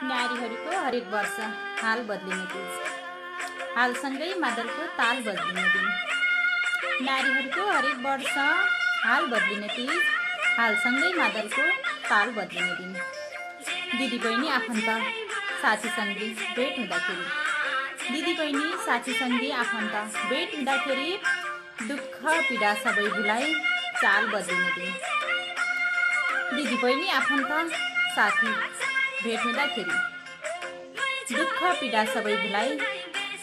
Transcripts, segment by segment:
नारीहरूको हरेक वर्ष हाल बदलिने तीज, हालसँगै मादलको ताल बदलिने दिन। नारीहरूको हरेक वर्ष हाल बदलिने तीज, हालसँगै मादलको ताल बदलिने दिन। दिदी बहिनी आफन्त साथी सङ्गी भेट हुँदाखेरि, दिदी बहिनी साथी सङ्गी आफन्त भेट हुँदाखेरि दुःख पीडा सबै भुलाई चाल बदलिने दिन। दिदी बहिनी आफन्त साथी भेट हुँदाखेरि दुःख पीडा सबै भुलाई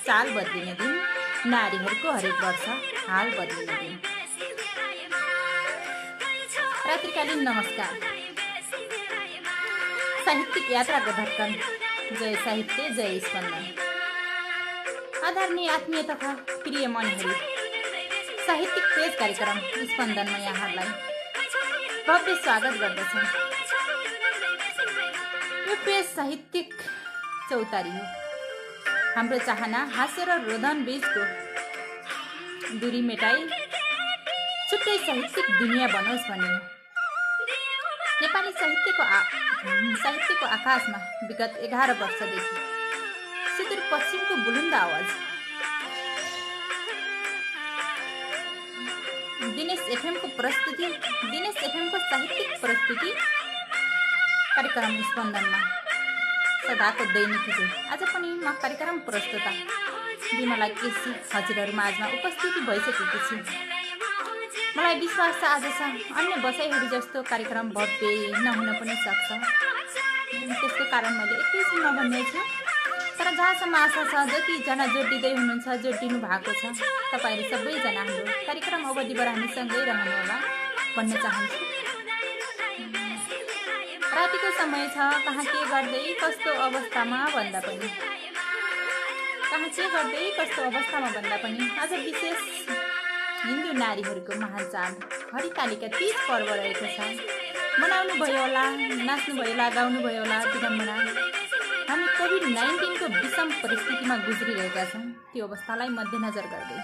चाल बदलिने दिन। नारीहरूको हरेक वर्ष हाल बदलिने दिन। रात्रिकालीन नमस्कार। साहित्यिक यात्राको धड्कन, जय साहित्य जय स्पन्दन। आदरणीय आत्मीय तथा प्रिय मनहरू, साहित्यिक पेज कार्यक्रम स्पन्दनमा यहाँहरूलाई भव्य स्वागत गर्दछौँ। यो पेज साहित्यिक चौतारी हो। हाम्रो चाहना हास्य र रोदन बीचको दूरी मेटाई छुट्टै साहित्यिक दुनियाँ बनोस् भन्ने हो। नेपाली साहित्यको आकाशमा विगत 11 वर्षदेखि सुदूरपश्चिमको बुलन्द आवाज दिनेश एफएमको साहित्यिक प्रस्तुति कार्यक्रम स्पन्दनमा सदाको दैनिकी थियो। आज पनि म कार्यक्रम प्रस्तुता विमला केसी हजुरहरू माझमा उपस्थिति भइसकेकी छु। मलाई विश्वास छ आज अन्य बसाइहरू जस्तो कार्यक्रम भव्य नहुन पनि सक्छ। त्यसको कारण मैले एकैछिनमा भन्ने छु। तर जहाँसम्म आशा छ जतिजना जोडिँदै हुनुहुन्छ, जोडिनु भएको छ, तपाईँहरू सबैजना हाम्रो कार्यक्रम अवधिभर हामीसँगै रहनुहोला भन्न चाहन्छु। रातिको समय छ, कहाँ के गर्दै कस्तो अवस्थामा भन्दा पनि आज विशेष हिन्दू नारीहरूको महान चाड हरितालिका तीज पर्व रहेको छ। मनाउनु भयो होला, नाच्नु भयो होला, गाउनु भयो होला विडम्बना। हामी कोभिड-19को विषम परिस्थितिमा गुज्रिरहेका छौँ। त्यो अवस्थालाई मध्यनजर गर्दै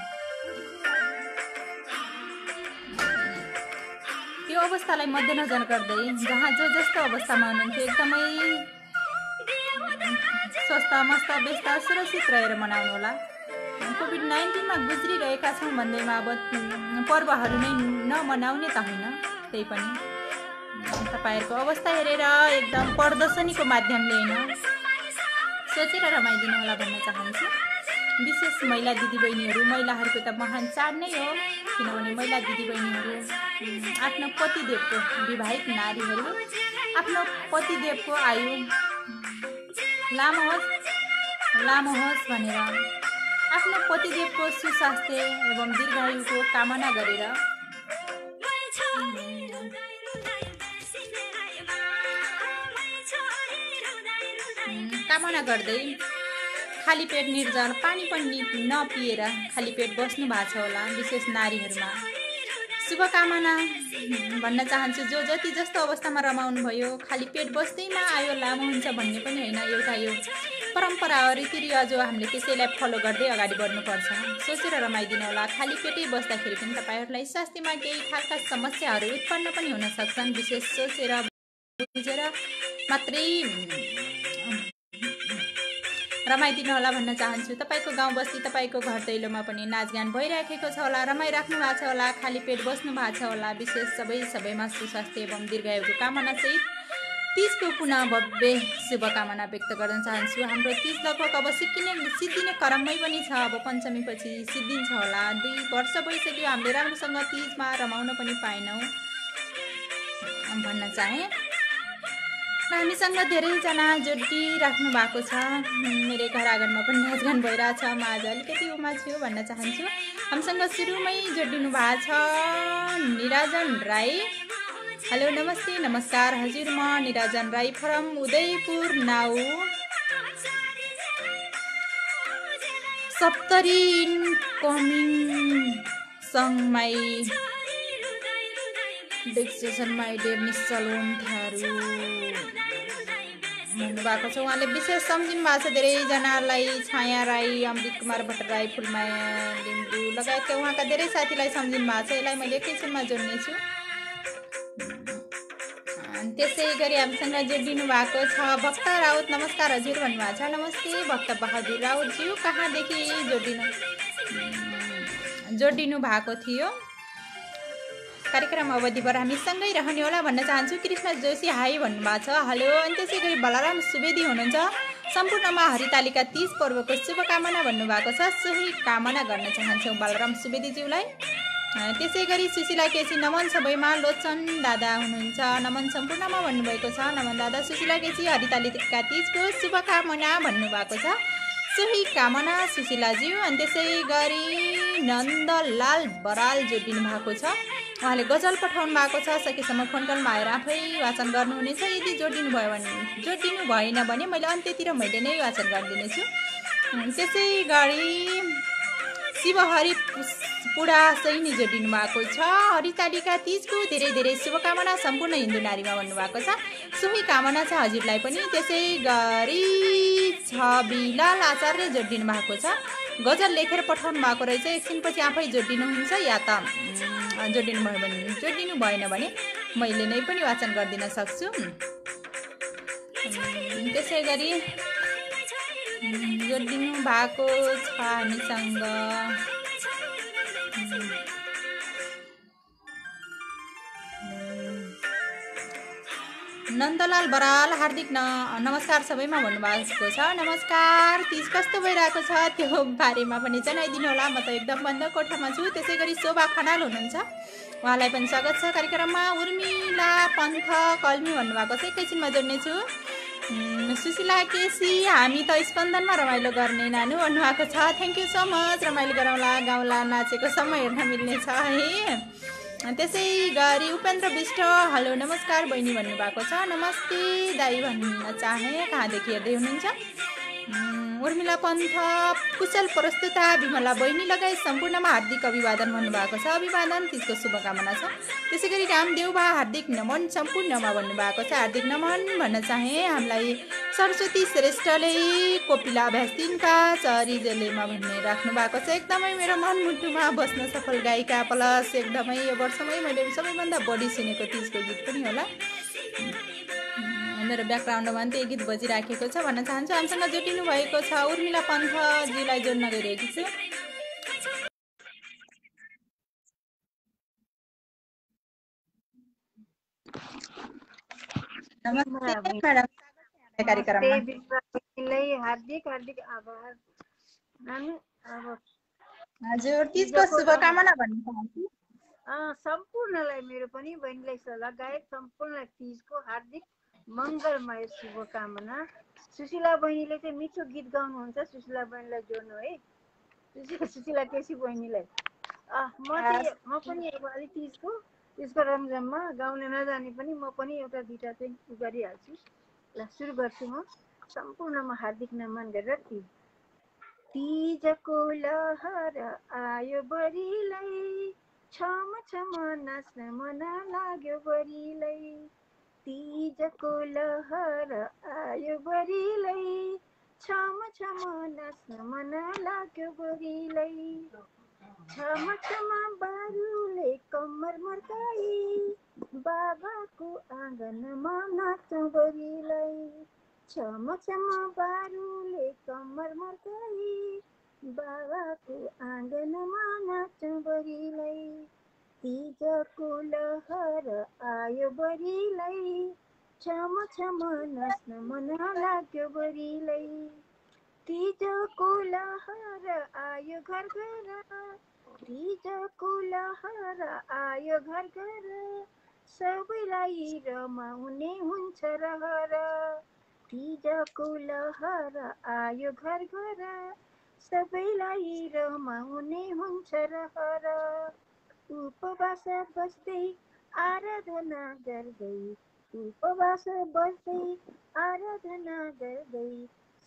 जहाँ जो जस्तो अवस्थामा हुनुहुन्थ्यो एकदमै स्वस्थ मस्त व्यस्त सुरक्षित रहेर मनाउनु होला। कोभिड-19मा गुज्रिरहेका छौँ भन्दैमा अब पर्वहरू नै नमनाउने त होइन, त्यही पनि तपाईँहरूको अवस्था हेरेर एकदम प्रदर्शनीको माध्यमले होइन सोचेर रमाइदिनु होला भन्न चाहन्छु। विशेष महिला दिदीबहिनीहरू, महिलाहरूको त महान चाड नै हो, किनभने महिला दिदीबहिनीहरू आफ्नो पतिदेवको, विवाहित नारीहरू आफ्नो पतिदेवको आयु लामो होस् भनेर आफ्नो पतिदेवको सुस्वास्थ्य एवं दीर्घायुको कामना गरेर गर्दै खाली पेट निर्जल पानी पनि नपिएर खाली पेट बस्नु भएको छ होला। विशेष नारीहरूमा शुभकामना भन्न चाहन्छु। जो जति जस्तो अवस्थामा रमाउनु भयो, खाली पेट बस्दैमा आयो लामो हुन्छ भन्ने पनि होइन। एउटा यो परम्परा हो, रीतिरिवाज हो, हामीले त्यसैलाई फलो गर्दै अगाडि बढ्नुपर्छ। सोचेर रमाइदिनु होला। खाली पेटै बस्दाखेरि पनि तपाईँहरूलाई स्वास्थ्यमा केही खालका समस्याहरू उत्पन्न पनि हुन सक्छन्। विशेष सोचेर बुझेर मात्रै रमाइदिनु होला भन्न चाहन्छु। तपाईँको गाउँ बस्ती, तपाईँको घर दैलोमा पनि नाचगान भइराखेको छ होला, रमाइराख्नु भएको छ होला, खाली पेट बस्नु भएको छ होला। विशेष सबैमा सुस्वास्थ्य एवं दीर्घायुको कामना सहित तीजको पुनः भव्य शुभकामना व्यक्त गर्न चाहन्छु। हाम्रो तीज लगभग अब सिद्धिने क्रममै पनि छ। अब पञ्चमी पछि सिद्धिन्छ होला। 2 वर्ष भइसक्यो हामीले राम्रोसँग तीजमा रमाउन पनि पाएनौँ भन्न चाहे। हामीसँग धेरैजना जोडिराख्नु भएको छ। मेरो घर आँगनमा पनि नाचगान भइरहेछ। म आज अलिकति उमा छु भन्न चाहन्छु। हामीसँग सुरुमै जोडिनु भएको छ निराजन राई। हेलो नमस्ते नमस्कार हजुर, म Nirajan Rai from Udayapur now. Saptari incoming song my dedication my dear निश्चलोन थारू भन्नुभएको छ। उहाँले विशेष सम्झिनु भएको छ धेरैजनालाई। छाया राई, अमृत कुमार भट्टराई, फुलमाया लिम्बू लगायतका उहाँका धेरै साथीलाई सम्झिनु भएको छ। यसलाई मैले एकैछिनमा जोड्नेछु। त्यसै गरी हामीसँग जोडिनु भएको छ भक्त राउत। नमस्कार हजुर भन्नुभएको छ। नमस्ते भक्त बहादुर राउतज्यू, कहाँदेखि जोडिनु भएको थियो। कार्यक्रम अवधिभर हामी सँगै रहने होला भन्न चाहन्छु। कृष्ण जोशी हाई भन्नुभएको छ, हेलो। अनि त्यसै गरी बलराम सुवेदी हुनुहुन्छ, सम्पूर्णमा हरितालिका 30 पर्वको शुभकामना भन्नुभएको छ। सोही कामना गर्न चाहन्छौँ बलराम सुवेदीज्यूलाई। त्यसै गरी सुशीला केसी, नमन सबैमा। लोचन दादा हुनुहुन्छ, नमन सम्पूर्णमा भन्नुभएको छ। नमन दादा, सुशीला केसी हरितालिका 30को शुभकामना भन्नुभएको छ। सोही कामना सुशीलाज्यू। अनि त्यसै गरी नन्दलाल बराल जोडिनु भएको छ, उहाँले गजल पठाउनु भएको छ। सकेसम्म फोन कलमा आएर आफै वाचन गर्नुहुनेछ। यदि जोडिनु भएन भने मैले अन्त्यतिर मैले नै वाचन गरिदिनेछु। त्यसै गरी शिवहरि पुडा सैनी जोडिनु भएको छ, हरितालिका 30को धेरै धेरै शुभकामना सम्पूर्ण हिन्दू नारीमा भन्नुभएको छ। सोही कामना छ हजुरलाई पनि। त्यसै गरी छविलाल आचार्य जोडिनु भएको छ, गजल लेखेर पठाउनु भएको रहेछ। एकछिनपछि आफै जोडिनुहुन्छ या त जोडिनु भएन भने मैले नै पनि वाचन गरिदिन सक्छु। त्यसै गरी जोडिनु भएको छ हामीसँग नन्दलाल बराल, हार्दिक नमस्कार सबैमा भन्नुभएको छ। नमस्कार। 30 कस्तो भइरहेको छ त्यो बारेमा पनि जनाइदिनु होला, म त एकदम बन्द कोठामा छु। त्यसै गरी शोभा खनाल हुनुहुन्छ, उहाँलाई पनि स्वागत छ कार्यक्रममा। उर्मिला पन्थ कल्मी भन्नुभएको छ, एकैछिनमा जोड्नेछु। सुशीला केसी, हामी त स्पन्दनमा रमाइलो गर्ने नानु भन्नुभएको छ। Thank you so much. रमाइलो गरौँला, गाउँला, नाचेको समय हेर्न मिल्नेछ है। त्यसै गरी उपेन्द्र विष्ट, हेलो नमस्कार बहिनी भन्नुभएको छ। नमस्ते दाई भन्न चाहे, कहाँदेखि हेर्दै हुनुहुन्छ। उर्मिला पन्थ, कुशल प्रस्तुता विमला बहिनी लगायत सम्पूर्णमा हार्दिक अभिवादन भन्नुभएको छ। अभिवादन, त्यसको शुभकामना छ। त्यसै गरी रामदेवबा, हार्दिक नमन सम्पूर्णमा भन्नुभएको छ। हार्दिक नमन भन्न चाहे हामीलाई सरस्वती श्रेष्ठले कोपिला भ्यास्टिनका चरीजेलेमा भन्ने राख्नु भएको छ। एकदमै मेरो मनमुटुमा बस्न सफल गायिका, प्लस एकदमै यो वर्षमै मैले सबैभन्दा बढी सुनेको 30को गीत पनि होला। मेरो ब्याकग्राउन्डमा पनि त्यही गीत बजिराखेको छ भन्न चाहन्छु। हामीसँग जोडिनु भएको छ उर्मिला पन्थजीलाई जोड्न गइरहेकी छु। नमस्ते म्याडम, कार्यक्रममा हार्दिक हार्दिक आभार। हजुर, 30को शुभकामना भन्न चाहन्छु। सम्पूर्णलाई, मेरो पनि बहिनीलाई लगायत सम्पूर्णलाई 30को हार्दिक मङ्गलमय शुभकामना। सुशीला बहिनीले चाहिँ मिठो गीत गाउनुहुन्छ, सुशीला बहिनीलाई जोड्नु है। सुशीला केसी बहिनीलाई म पनि अलिक 30को रमझममा गाउन नजाने पनि म पनि एउटा दुईटा चाहिँ गरिहाल्छु। ल सुरु गर्छु म। सम्पूर्णमा हार्दिक नमन गरेर तीजको लहर आयो बरीलाई, छम छम नाच्न मन लाग्यो बरीलाई। तीजको लहर आयो बरीलाई, छम छम नाच्न मन लाग्यो बरीलाई। छम छम बारुले कम्मर मर्काई, बाबाको आँगनमा नाच्न बरीलाई। छम छम बारुले कम्मर मर्काई, बाबाको आँगनमा नाच्न बरीलाई। तीजको लहर आयो बरीलाई, छम छम नाच्न मन लाग्यो बरीलाई। तीजको लहर आयो घर घर, तीजको लहर आयो घर घर, सबैलाई रमाउने हुन्छ रहर। तीजको लहर आयो घर घर, सबैलाई रमाउने हुन्छ रहर। उपवास बस्दै आराधना गर्दै, उपवास बस्दै आराधना गर्दै,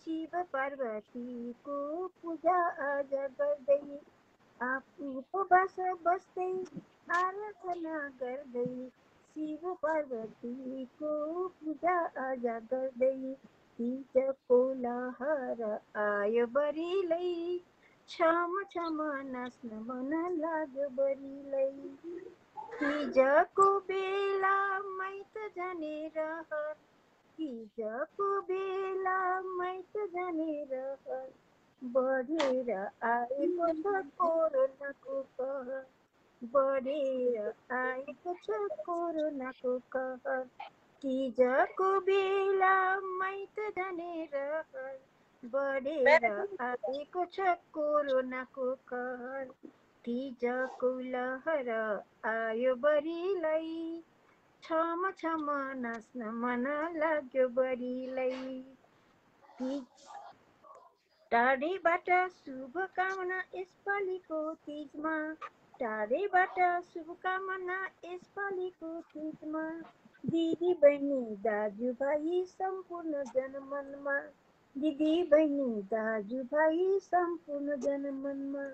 शिव पार्वतीको पूजा आज गर्दै। उपवास बस्दै आराधना गर्दै, शिव पार्वतीको पूजा आज गर्दै। तीजको लहर आयो बरीलाई, छम छम नाच्न मन लाग्यो बरीलाई। तीजको बेला माइत जाने रहर तिजको बेला मैत जाने रहर बढेर आएको छ कोरोनाको कहर बढेर आएको छ कोरोनाको कहर तिजको बेला मैत जाने रहर बढेर आएको छ कोरोनाको कहर तिजको लहर आयो बढीलाई छम छम नाच्न मन लाग्यो बढीलाई टाढैबाट शुभकामना यसपालिको तिजमा टाढैबाट शुभकामना यसपालिको तिजमा दिदी बहिनी दाजुभाइ सम्पूर्ण जनमनमा दिदी बहिनी दाजुभाइ सम्पूर्ण जनमनमा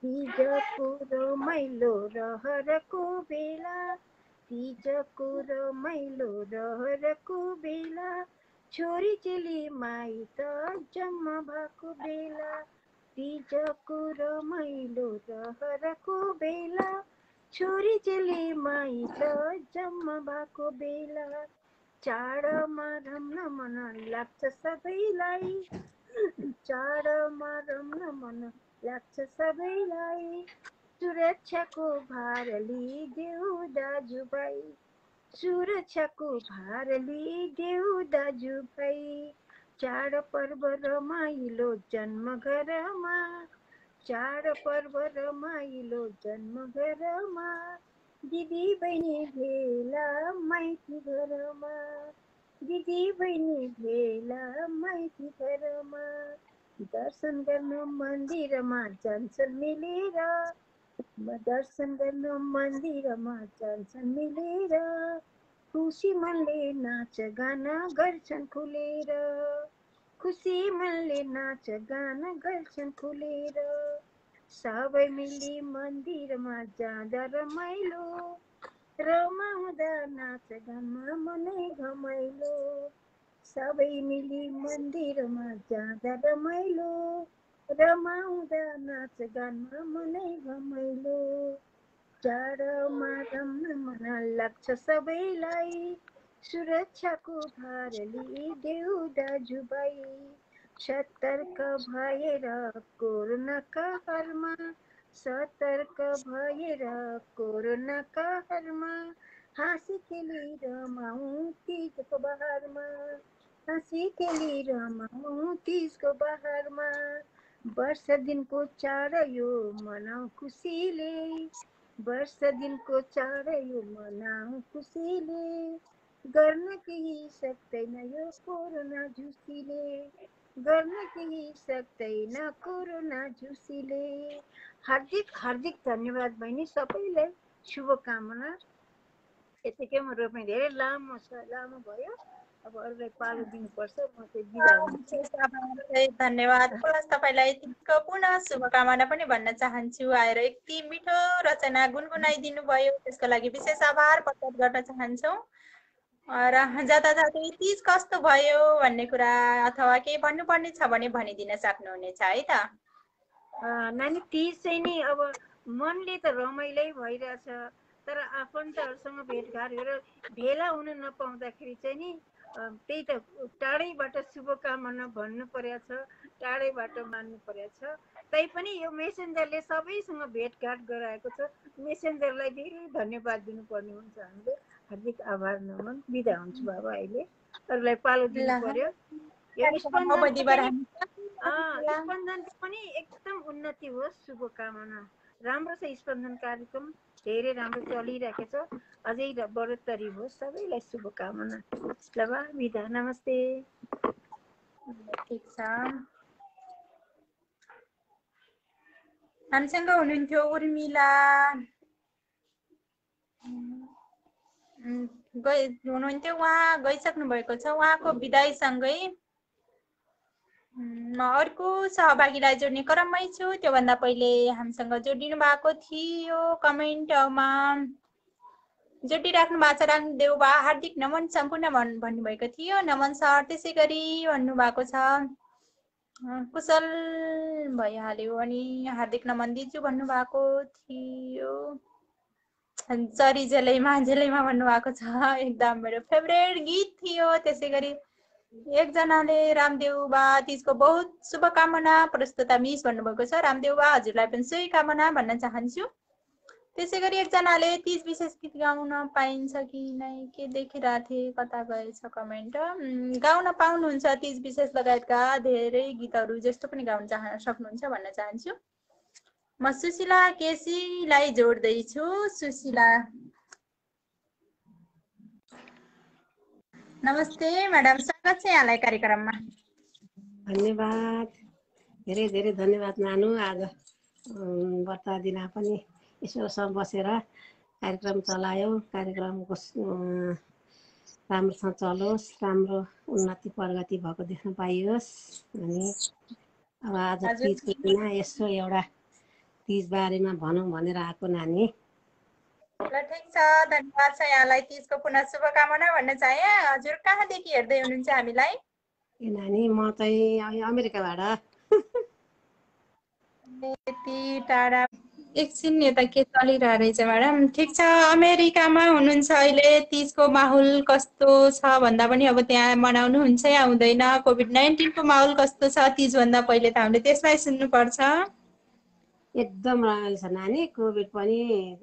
तिजको रमाइलो रहरको बेला तिजको रमाइलो रहरको बेला छोरी चेली माइत जम्मा भएको बेला तिजको रमाइलो रहरको बेला छोरी चेली माइत जम्मा भएको बेला चाडमा रम्न मन लाग्छ सबैलाई चाडमा रम्न मन लाग्छ सबैलाई सुरक्षाको भार लिदेऊ दाजुभाइ सुरक्षाको भार लिदेऊ दाजुभाइ चाडपर्व रमाइलो जन्मघरमा चाडपर्व रमाइलो जन्मघरमा दिदी बहिनी भेला माइती घरमा दिदी बहिनी भेला माइती घरमा दर्शन गर्न मन्दिरमा जान्छन् मिलेर दर्शन गर्न मन्दिरमा जान्छन् मिलेर खुसी मनले नाच गाना गर्छन् खुलेर खुसी मनले नाच गाना गर्छन् खुलेर सबै मिली मन्दिरमा जाँदा रमाइलो रमाउँदा नाच गानमा मनै घमाइलो सबै मिली मन्दिरमा जाँदा रमाइलो रमाउँदा नाच गानमा मनै घमाइलो चाडमा रम्न मन लाग्छ सबैलाई सुरक्षाको भार लिदेऊ दाजुभाइ सतर्क भएर कोरोनाका हरमा सतर्क भएर कोरोनाका हरमा हाँसी खेली रमाउँ तिजको बहारमा हाँसी खेली रमाउँ तिजको बहारमा वर्ष दिनको चाड यो मनाऊ खुसीले वर्ष दिनको चाड यो मनाऊ खुसीले गर्न केही सक्दैन यो कोरोना झुसीले गर्न केही सक्दैन कोरोना झुसीले हार्दिक हार्दिक धन्यवाद बहिनी सबैलाई शुभकामना यतिकैमा रोप्ने धेरै लामो भयो अब अरूलाई पालो दिनुपर्छ म चाहिँ बिदा हुन्छु धन्यवाद प्लस तपाईलाई तिजको पुनः शुभकामना पनि भन्न चाहन्छु आएर यति मिठो रचना गुनगुनाइदिनु भयो त्यसको लागि विशेष आभार प्रकट गर्न चाहन्छौँ र जाँदा जाँदै तिज कस्तो भयो भन्ने कुरा अथवा केही भन्नुपर्ने छ भने भनिदिन सक्नुहुनेछ है त नानी तिज चाहिँ नि अब मनले त रमाइलै भइरहेछ तर आफन्तहरूसँग भेटघाट गरेर भेला हुन नपाउँदाखेरि चाहिँ नि त्यही त टाढैबाट शुभकामना भन्नु परेको छ टाढैबाट मान्नु परेको छ तैपनि यो मेसेन्जरले सबैसँग भेटघाट गराएको छ मेसेन्जरलाई धेरै धन्यवाद दिनुपर्ने हुन्छ हामीले हार्दिक आभार नमन बिदा हुन्छु बाबा अहिले अरूलाई पालो दिनु पर्यो यो स्पन्दन पनि एकदम उन्नति होस् शुभकामना राम्रो छ स्पन्दन कार्यक्रम धेरै राम्रो चलिरहेको छ अझै बढोत्तरी होस् सबैलाई शुभकामना ल बा बिदा नमस्ते ठिक छ हामीसँग हुनुहुन्थ्यो उर्मिला हुनुहुन्थ्यो उहाँ गइसक्नु भएको छ उहाँको बिदाईसँगै म अर्को सहभागीलाई जोड्ने क्रममै छु त्योभन्दा पहिले हामीसँग जोडिनु भएको थियो कमेन्टमा जोडिराख्नु भएको छ रामदेव बा हार्दिक नमन सम्पूर्ण भन्नुभएको थियो नमन सर त्यसै गरी भन्नुभएको छ कुशल भइहाल्यो अनि हार्दिक नमन दिजु भन्नुभएको थियो चरी जेलैमा जेलैमा भन्नुभएको छ, एकदम मेरो फेभरेट गीत थियो। त्यसै गरी एकजनाले रामदेव बा तिजको बहुत शुभकामना, प्रस्तुता मिस भन्नुभएको छ। रामदेव बा हजुरलाई पनि शुभकामना भन्न चाहन्छु। त्यसै गरी एकजनाले तिज विशेष गीत गाउन पाइन्छ कि नै के देखिरहेको थिएँ, कता गएछ कमेन्ट। गाउन पाउनुहुन्छ तिज विशेष लगायतका धेरै गीतहरू जस्तो पनि गाउन सक्नुहुन्छ भन्न चाहन्छु। म सुशीला केसीलाई जोड्दैछु। सुशीला, नमस्ते म्याडम, स्वागत छ यहाँलाई कार्यक्रममा। धन्यवाद, धेरै धेरै धन्यवाद नानु। आज व्रत दिन पनि यसो बसेर कार्यक्रम चलायो। कार्यक्रमको राम्रोसँग चलोस्, राम्रो उन्नति प्रगति भएको देख्न पाइयोस्। अनि अब आज तिजको दिन यसो एउटा तिज बारेमा भनौँ भनेर आएको नानी। ल ठिक छ, धन्यवाद छ यहाँलाई। तिजको पुनः शुभकामना भन्न चाहे। हजुर कहाँदेखि हेर्दै हुनुहुन्छ हामीलाई? ए नानी, म चाहिँ अमेरिकाबाट। यति टाढा एकछिन यता के चलिरहेको रहेछ म्याडम? ठिक छ, अमेरिकामा हुनुहुन्छ अहिले। तिजको माहौल कस्तो छ भन्दा पनि अब त्यहाँ मनाउनुहुन्छ या हुँदैन? कोभिड-19 को माहौल कस्तो छ तिजभन्दा पहिले त हामीले त्यसलाई सुन्नुपर्छ। एकदम रमाइलो छ नानी। कोभिड पनि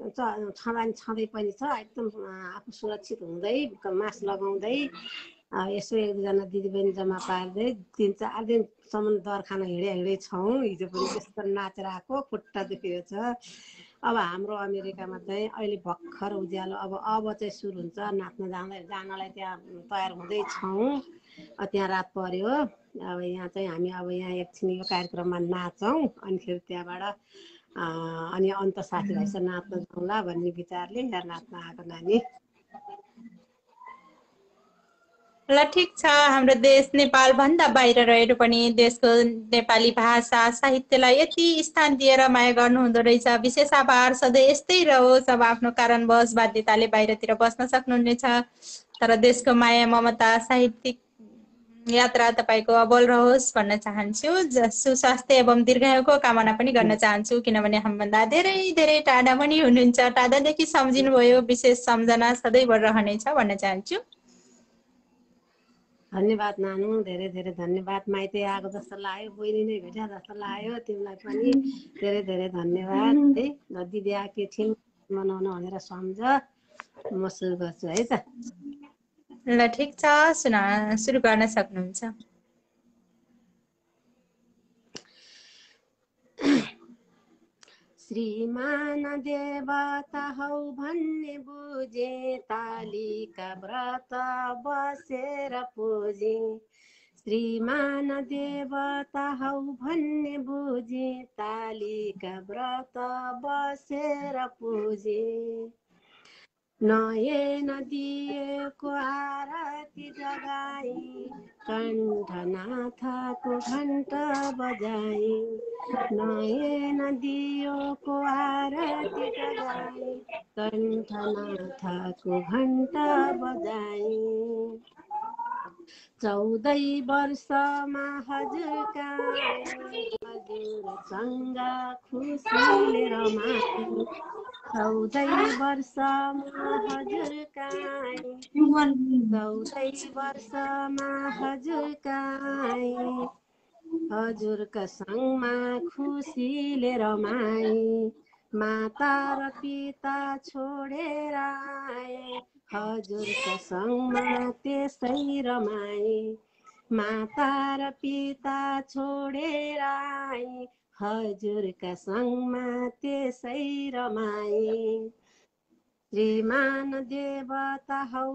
छँदै पनि छ। एकदम आफू सुरक्षित हुँदै, मास्क लगाउँदै, यसो एक दुईजना दिदीबहिनी जम्मा पार्दै 3-4 दिनसम्म दरखाना हिँडै छौँ। हिजो पनि त्यस्तो नाचेर आएको, खुट्टा दुखेको छ। अब हाम्रो अमेरिकामा चाहिँ अहिले भर्खर उज्यालो अब चाहिँ सुरु हुन्छ। नाच्न जानलाई त्यहाँ तयार हुँदैछौँ। त्यहाँ रात पर्यो। अब यहाँ चाहिँ हामी अब यहाँ एकछिन यो कार्यक्रममा नाचौँ, अनि फेरि त्यहाँबाट अनि अन्त साथीभाइसँग नाच्न जाउँला भन्ने विचारले यहाँ नाच्न आएको नानी। ल ठिक छ, हाम्रो देश नेपाल भन्दा बाहिर रहेर पनि देशको नेपाली भाषा साहित्यलाई यति स्थान दिएर माया गर्नु हुँदो रहेछ। विशेष आभार। सधैँ यस्तै रहोस्। अब आफ्नो कारणवश बाध्यताले बाहिरतिर बस्न सक्नुहुनेछ, तर देशको माया ममता साहित्यिक यात्रा तपाईँको अबल रहोस् भन्न चाहन्छु। सुस्वास्थ्य एवं दीर्घायुको कामना पनि गर्न चाहन्छु, किनभने हामीभन्दा धेरै धेरै टाढा पनि हुनुहुन्छ। टाढादेखि सम्झिनुभयो, विशेष सम्झना सधैँभर रहनेछ भन्न चाहन्छु। धन्यवाद नानु, धेरै धेरै धन्यवाद। माइती आएको जस्तो लाग्यो, बहिनी नै भेट्या जस्तो लाग्यो। तिमीलाई पनि धेरै धेरै धन्यवाद है। दिदी आएकी थिइन् मनाउन भनेर सम्झ। म सुरु गर्छु है त। ल ठिक छ, सुरु गर्न सक्नुहुन्छ। श्रीमान देवता हौ भन्ने बुझे, तालिका व्रत बसेर पुजे। श्रीमान देवता हौ भन्ने बुझे, तालिका व्रत बसेर पुजे। नए नदिएको आरती जगाई, कण्ठनाथको घण्ट बजाई। नए नदिएको आरती जगाई, कण्ठनाथको घण्ट बजाई। 14 वर्षमा हजुर काई, हजुरसँग खुसीले रमाई। 14 वर्षमा हजुर काई, 14 वर्षमा हजुर काई। हजुरका सँगमा खुसीले रमाई। माता र पिता छोडेर आए, हजुरका सँगमा त्यसै रमाई। माता र पिता छोडेर आए, हजुरका सँगमा त्यसै रमाई। श्रीमान देवता हौ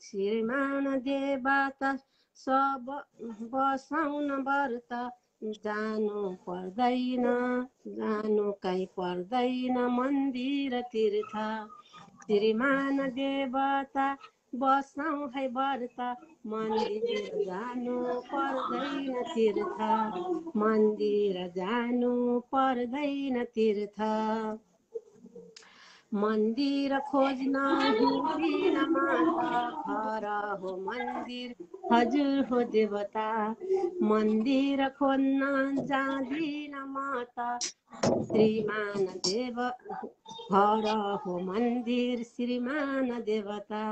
श्रीमान देवता सब बसाउन व्रत, जानु पर्दैन, जानु कहीँ पर्दैन मन्दिर तीर्थ। श्रीमान देवता बसाउँ है व्रत, मन्दिर जानु पर्दैन तीर्थ, मन्दिर जानु पर्दैन तीर्थ। मन्दिर खोज्न हिँड्दिन म त, घर हो मन्दिर हजुर हो देवता। मन्दिर खोज्न जाँदिन म त, श्रीमान देव घर हो मन्दिर श्रीमान देवता।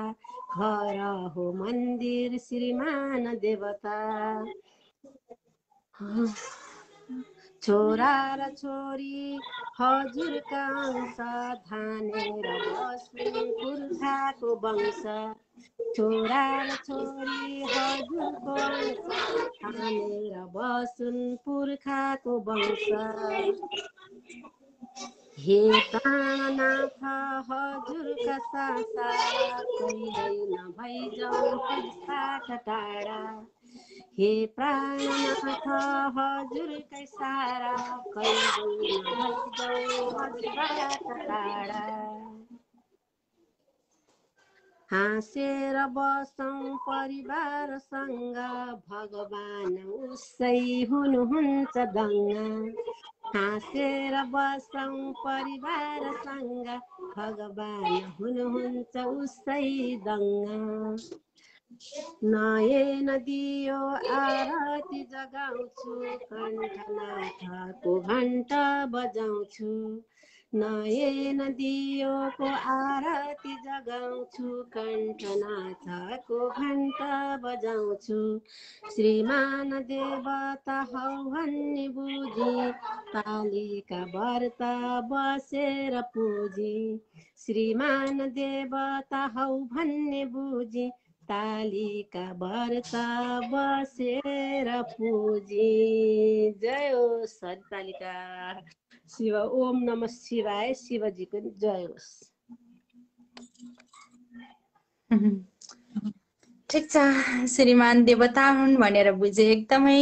घर हो मन्दिर श्रीमान देवता। छोरा र छोरी हजुरका अंश, धानेर बसुन् पुर्खाको वंश। छोरा र छोरी हजुरको अंश, धानेर बसुन् पुर्खाको वंश। हे प्राणनाथ हजुरका सासा, कहिल्यै नभइजाउँ हजुरबाट टाढा। हे प्राणनाथ हजुरकै सारा, कहिल्यै नभइजाउँ हजुरबाट टाढा। हाँसेर बसौँ परिवारसँग, भगवान उसै हुनुहुन्छ दङ्गा। हाँसेर बसौँ परिवारसँग, भगवान हुनुहुन्छ उसै दङ्गा। नयन दियो आरती जगाउँछु, कण्ठनाथको घण्टा बजाउँछु। नयन दियोको आरती जगाउँछु, कण्ठनाथको घण्टा बजाउँछु। श्रीमान देवता हौ भन्ने बुझी, तालीका व्रत बसेर पुजी। श्रीमान देवता हौ भन्ने बुझी, तालीका व्रत बसेर पुजी। जय होस् हरितालिका शिव। ओम नमः शिवाय। शिवजीको जय होस्। ठिक छ, श्रीमान देवता हुन् भनेर बुझे। एकदमै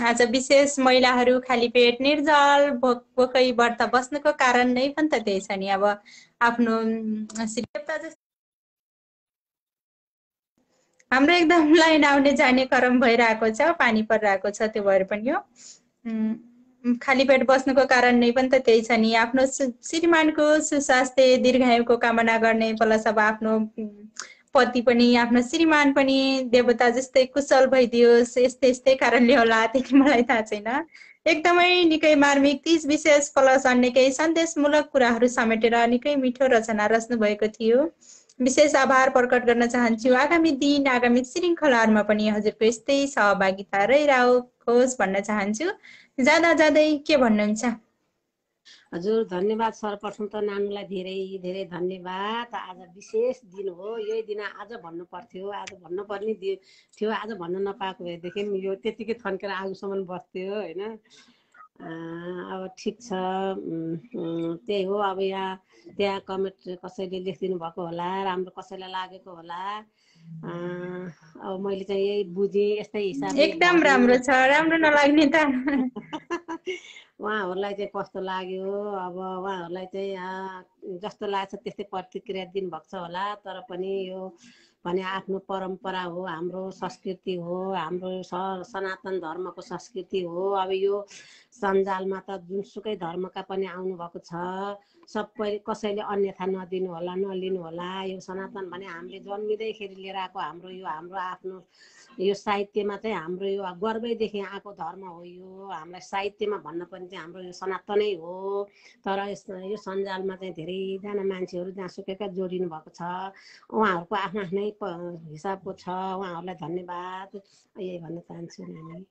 आज विशेष महिलाहरू खाली पेट निर्जल भोकै व्रत बस्नुको कारण नै पनि त त्यही छ नि। अब आफ्नो श्री देवता जस्तो हाम्रो एकदम लाइन आउने जाने क्रम भइरहेको छ, पानी परिरहेको छ। त्यो भएर पनि यो खाली पेट बस्नुको कारण नै पनि त त्यही छ नि। आफ्नो श्रीमानको सुस्वास्थ्य दीर्घायुको कामना गर्ने, प्लस अब आफ्नो पति पनि, आफ्नो श्रीमान पनि देवता जस्तै कुशल भइदियोस्, यस्तै यस्तै कारणले होला, त्यति मलाई थाहा छैन। एकदमै निकै मार्मिक 30 विशेष प्लस अन्य केही सन्देशमूलक कुराहरू समेटेर निकै मिठो रचना रच्नु भएको थियो। विशेष आभार प्रकट गर्न चाहन्छु। आगामी दिन, आगामी श्रृङ्खलाहरूमा पनि हजुरको यस्तै सहभागिता रहिरहोस् भन्न चाहन्छु। जाँदा जाँदै के भन्नुहुन्छ? हजुर धन्यवाद। सर्वप्रथम त नानुलाई धेरै धेरै धन्यवाद। आज विशेष दिन हो, यही दिन आज भन्नु पर्थ्यो, आज भन्नुपर्ने थियो। आज भन्न नपाएको भएदेखि यो त्यतिकै थन्केर आगोसम्म बस्थ्यो होइन। अब ठिक छ, त्यही हो। अब त्यहाँ कमेन्ट कसैले लेखिदिनु भएको होला, राम्रो कसैलाई लागेको होला। अब मैले चाहिँ यही बुझेँ, यस्तै हिसाबले एकदम राम्रो छ, राम्रो नलाग्ने त उहाँहरूलाई चाहिँ कस्तो लाग्यो, अब उहाँहरूलाई चाहिँ जस्तो लाग्छ त्यस्तै प्रतिक्रिया दिनुभएको छ होला। तर पनि यो भने आफ्नो परम्परा हो, हाम्रो संस्कृति हो, हाम्रो सनातन धर्मको संस्कृति हो। अब यो सञ्जालमा त जुनसुकै धर्मका पनि आउनुभएको छ, सबै कसैले अन्यथा नदिनु होला, नलिनु होला। यो सनातन भने हामीले जन्मिँदैखेरि लिएर आएको हाम्रो यो हाम्रो आफ्नो यो साहित्यमा चाहिँ हाम्रो यो गर्वैदेखि आएको धर्म हो। यो हामीलाई साहित्यमा भन्न पनि चाहिँ हाम्रो यो सनातनै हो। तर यो सञ्जालमा चाहिँ धेरैजना मान्छेहरू जहाँसुकैका जोडिनु भएको छ। उहाँहरूको आफ्नो आफ्नै हिसाबको छ। उहाँहरूलाई धन्यवाद यही भन्न चाहन्छु नानी।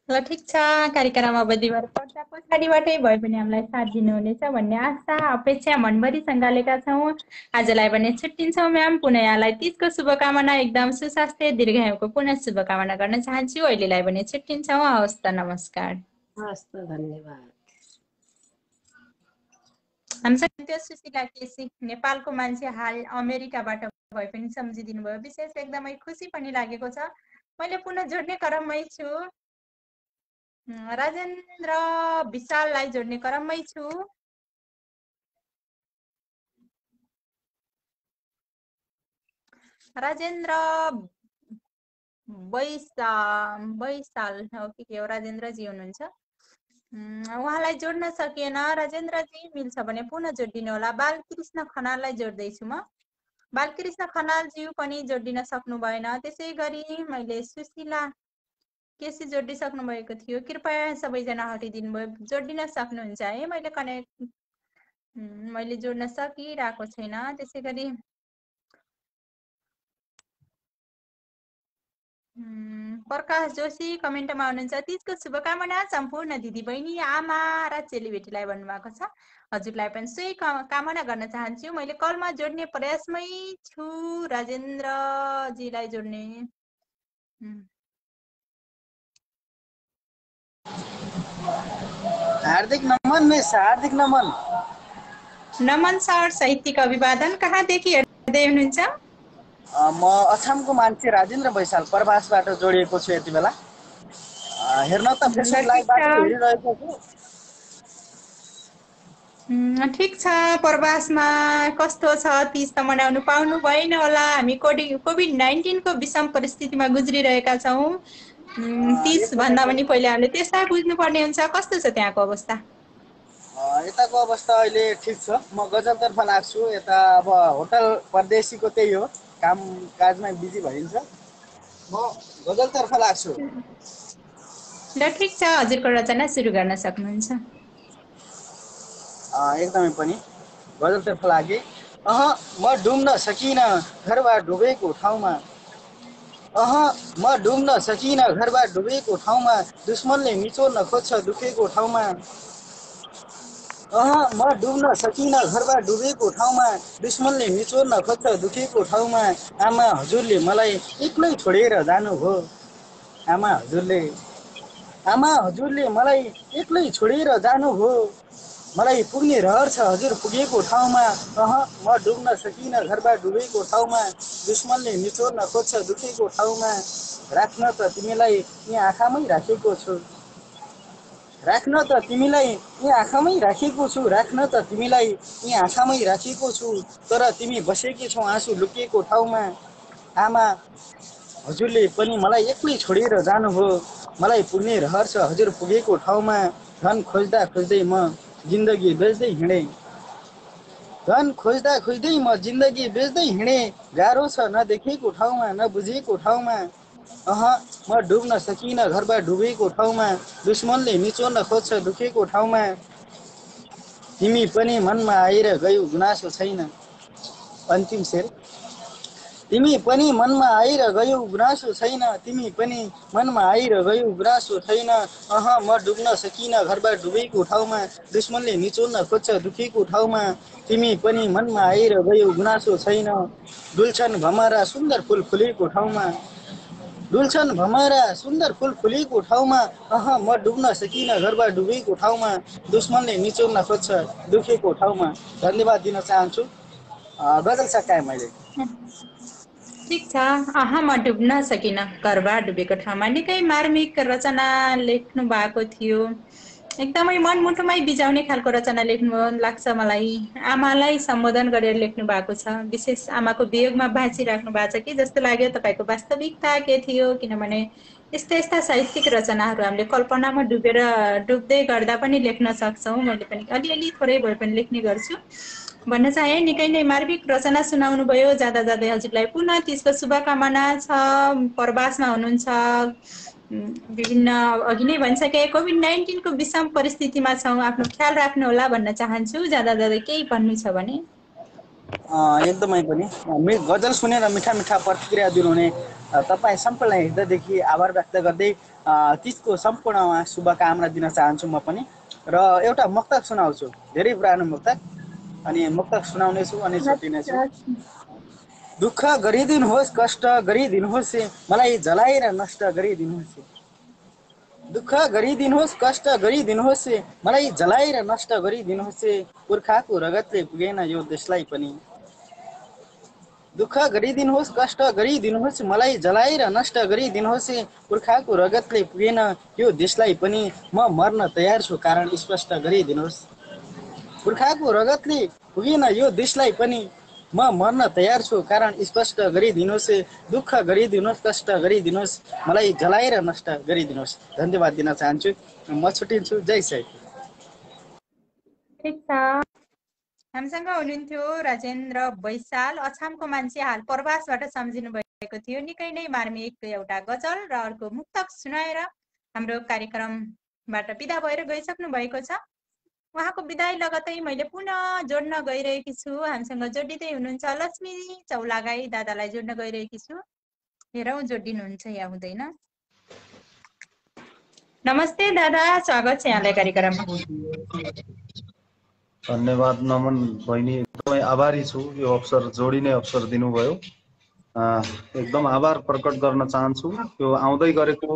ल ठिक छ, कार्यक्रम अवधि भएर पर्दा पछाडिबाटै भए पनि हामीलाई साथ दिनुहुनेछ भन्ने आशा अपेक्षा मनभरि सङ्घालेका छौँ। आजलाई भने छुट्टिन्छौँ म्याम। पुनः यहाँलाई 30 को शुभकामना, एकदम सुस्वास्थ्य दीर्घायुको पुनः शुभकामना गर्न चाहन्छु। अहिलेलाई भने छुट्टिन्छौँ। हवस् त, नमस्कार। हवस् त, धन्यवाद। हामीसँग त्यो सुशीला केसी, नेपालको मान्छे, हाल अमेरिकाबाट भए पनि सम्झिदिनु भयो। विशेष एकदमै खुसी पनि लागेको छ। मैले पुनः जोड्ने क्रममै छु। राजेन्द्र विशाललाई जोड्ने क्रममै छु। राजेन्द्र बैसाल हो कि के हो? राजेन्द्रजी हुनुहुन्छ? उहाँलाई जोड्न सकिएन राजेन्द्रजी, मिल्छ भने पुनः जोडिदिनु होला। बालकृष्ण खनाललाई जोड्दैछु म। बालकृष्ण खनालज्यू पनि जोडिन सक्नु भएन। त्यसै गरी मैले सुशीला केसी जोडिसक्नु भएको थियो, कृपया सबैजना हटिदिनु भयो। जोडिन सक्नुहुन्छ है? मैले जोड्न सकिरहेको छैन। त्यसै गरी प्रकाश जोशी कमेन्टमा हुनुहुन्छ, तीजको शुभकामना सम्पूर्ण दिदीबहिनी, आमा र चेलीबेटीलाई भन्नुभएको छ। हजुरलाई पनि सोही कामना गर्न चाहन्छु। मैले कलमा जोड्ने प्रयासमै छु राजेन्द्रजीलाई जोड्ने। हार्दिक नमन मिस, हार्दिक नमन। नमन सर, साहित्यिक अभिवादन। कहाँदेखि हेर्दै हुनुहुन्छ? म अछामको मान्छे राजेन्द्र बैशाल प्रवासबाट जोडिएको छु यति बेला। हेर्न त फेसबुक लाइभबाट हेरिरहेको छु। ठिक छ। प्रवासमा कस्तो छ तीज त मनाउनु पाउनु भएन होला। हामी कोभिड-19 को विषम परिस्थितिमा गुज्रिरहेका छौँ। तीज भन्दा पनि पहिले हामीले त्यसलाई बुझ्नुपर्ने हुन्छ। कस्तो छ त्यहाँको अवस्था? यताको अवस्था अहिले ठिक छ। म गजलतर्फ लाग्छु। यता अब होटल परदेशीको त्यही हो, काम काजमा बिजी भइन्छ। म गजलतर्फ लाग्छु। ल ठिक छ, हजुरको रचना सुरु गर्न सक्नुहुन्छ। एकदमै पनि गजलतर्फ लागे। म डुब्न सकिनँ घरबाट डुबेको ठाउँमा। म डुब्न सकिनँ घरबाट डुबेको ठाउँमा, दुश्मनले निचोड्न खोज्छ दुखेको ठाउँमा। म डुब्न सकिनँ घरबाट डुबेको ठाउँमा, दुश्मनले निचोड्न खोज्छ दुखेको ठाउँमा। आमा हजुरले मलाई एक्लै छोडेर जानुभयो। आमा हजुरले मलाई एक्लै छोडेर जानुभयो। मलाई पुग्ने रहर छ हजुर पुगेको ठाउँमा। म डुब्न सकिनँ घरबाट डुबेको ठाउँमा, दुश्मनले निचोड्न खोज्छ दुखेको ठाउँमा। राख्न त तिमीलाई यहाँ आँखामै राखेको छु, राख्न त तिमीलाई यहाँ आँखामै राखेको छु, राख्न त तिमीलाई यहाँ आँखामै राखेको छु। तर तिमी बसेकी छौ आँसु लुकेको ठाउँमा। आमा हजुरले पनि मलाई एक्लै छोडेर जानुभयो। मलाई पुग्ने रहर छ हजुर पुगेको ठाउँमा। धन खोज्दा खोज्दै म जिन्दगी बेच्दै हिँडेँ, धन खोज्दा खोज्दै म जिन्दगी बेच्दै हिँडेँ। गाह्रो छ नदेखेको ठाउँमा नबुझेको ठाउँमा। म डुब्न सकिनँ घरबाट डुबेको ठाउँमा, दुश्मनले निचोड्न खोज्छ दुखेको ठाउँमा। तिमी पनि मनमा आएर गयौ गुनासो छैन। अन्तिम शेर। तिमी पनि मनमा आएर गयौ गुनासो छैन, तिमी पनि मनमा आएर गयौ गुनासो छैन। म डुब्न सकिनँ घरबाट डुबेको ठाउँमा, दुश्मनले निचोड्न खोज्छ दुखेको ठाउँमा। तिमी पनि मनमा आएर गयौ गुनासो छैन। डुल्छन् भमरा सुन्दर फुल फुलेको ठाउँमा, डुल्छन् भमरा सुन्दर फुल फुलेको ठाउँमा। म डुब्न सकिनँ घरबाट डुबेको ठाउँमा, दुश्मनले निचोड्न खोज्छ दुखेको ठाउँमा। धन्यवाद दिन चाहन्छु। गजल सकाएँ मैले। ठिक छ। म डुब्न सकिनँ घरबाट डुबेको ठाउँमा, निकै मार्मिक रचना लेख्नु भएको थियो। एकदमै मनमुटुमै बिजाउने खालको रचना लेख्नु लाग्छ मलाई। आमालाई सम्बोधन गरेर लेख्नु भएको छ। विशेष आमाको वियोगमा बाँचिराख्नु भएको छ कि जस्तो लाग्यो। तपाईँको वास्तविकता के थियो? किनभने यस्ता साहित्यिक रचनाहरू हामीले कल्पनामा डुब्दै गर्दा पनि लेख्न सक्छौँ। मैले पनि अलिअलि थोरै भए पनि लेख्ने गर्छु भन्न चाहे। निकै नै मार्मिक रचना सुनाउनु भयो। जाँदा जाँदै हजुरलाई पुनः तीजको शुभकामना छ। प्रवासमा हुनुहुन्छ, विभिन्न अघि नै भनिसके कोभिड-19 को विषम परिस्थितिमा छौँ, आफ्नो ख्याल राख्नु होला भन्न चाहन्छु। जाँदा जाँदै केही भन्नु छ भने? एकदमै पनि गजल सुनेर मिठा मिठा प्रतिक्रिया दिनुहुने तपाईँ सम्पूर्ण हृदयदेखि आभार व्यक्त गर्दै तीजको सम्पूर्णमा शुभकामना दिन चाहन्छु म पनि। र एउटा मुक्तक सुनाउँछु, धेरै पुरानो मुक्तक, अनि मुक्तक सुनाउनेछु अनि छुट्टिनेछु। दुःख गरिदिनुहोस् कष्ट गरिदिनुहोस्, मलाई जलाएर नष्ट गरिदिनुहोस्। दुःख गरिदिनुहोस् कष्ट गरिदिनुहोस्, मलाई जलाएर नष्ट गरिदिनुहोस्। पुर्खाको रगतले पुगेन यो देशलाई पनि। दुःख गरिदिनुहोस् कष्ट गरिदिनुहोस्, मलाई जलाएर नष्ट गरिदिनुहोस्। पुर्खाको रगतले पुगेन यो देशलाई पनि, म मर्न तयार छु कारण स्पष्ट गरिदिनुहोस्। पुर्खाको रगतले पुगेन यो देशलाई पनि, म मर्न तयार छु, कारण स्पष्ट गरिदिनुहोस्, दुःख गरिदिनुहोस्, कष्ट गरिदिनुहोस्, मलाई जलाएर नष्ट गरिदिनुहोस्। धन्यवाद दिन चाहन्छु। म छुट्टिन्छु। जय साहित्य। ठिक छ। हामीसँग हुनुहुन्थ्यो राजेन्द्र बैशाल, अछामको मान्छे, हाल प्रवासबाट सम्झिनु भएको थियो। निकै नै मार्मिक एउटा गजल र अर्को मुक्तक सुनाएर हाम्रो कार्यक्रमबाट बिदा भएर गइसक्नु भएको छ। उहाँको बिदाई लगतै मैले पुनः जोड्न गइरहेकी छु। हामीसँग जोडिँदै हुनुहुन्छ लक्ष्मी चौलागाई दादालाई जोड्न गइरहेकी छु। हेरौँ जोडिनुहुन्छ या हुँदैन। नमस्ते दादा, स्वागत छ यहाँलाई कार्यक्रममा। धन्यवाद नमन बहिनी, एकदमै आभारी छु यो अवसर जोडिने अवसर दिनुभयो। एकदम आभार प्रकट गर्न चाहन्छु। यो आउँदै गरेको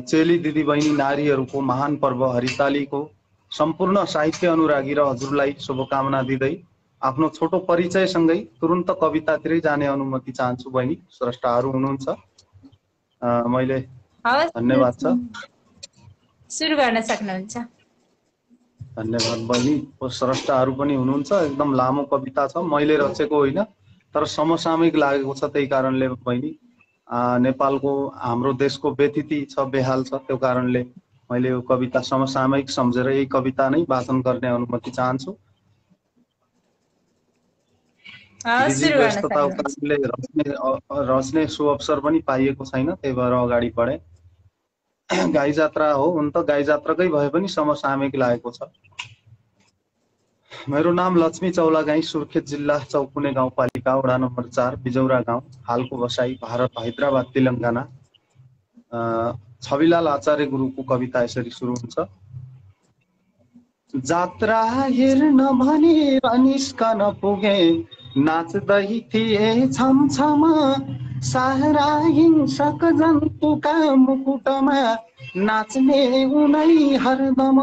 चेली दिदी बहिनी नारीहरूको महान पर्व हरितालीको सम्पूर्ण साहित्य अनुरागी र हजुरलाई शुभकामना दिँदै आफ्नो छोटो परिचयसँगै तुरुन्त कवितातिरै जाने अनुमति चाहन्छु बहिनी। स्रष्टाहरू हुनुहुन्छ, मैले धन्यवाद छ, सुरु गर्न सक्नुहुन्छ। धन्यवाद बहिनी। स्रष्टाहरू पनि हुनुहुन्छ। एकदम लामो कविता छ, मैले रचेको होइन तर समसामयिक लागेको छ। त्यही कारणले बहिनी नेपालको हाम्रो देशको व्यतिथि छ, बेहाल छ, त्यो कारणले मैले यो कविता समसामयिक सम्झेर यही कविता नै वाचन गर्ने अनुमति चाहन्छु। व्यस्तताको कारणले रच्ने सुअवसर पनि पाइएको छैन, त्यही भएर अगाडि बढे। गाई जात्रा हो, हुन त गाई जात्राकै भए पनि समसामयिक लागेको छ। मेरो नाम लक्ष्मी चौलागाई, सुर्खेत जिल्ला चौकुने गाउँपालिका वडा नम्बर 4 बिजौरा गाउँ, हालको बसाई भारत हैदराबाद तेलंगाना। छविलाल आचार्य गुरुको कविता यसरी सुरु हुन्छ। जात्रा हेर्न भनेर निस्कन पुगे, नाच्दै थिए छमछम, सारा हिंसक जन्तुका मुकुटमा नाच्ने उनै हरदम।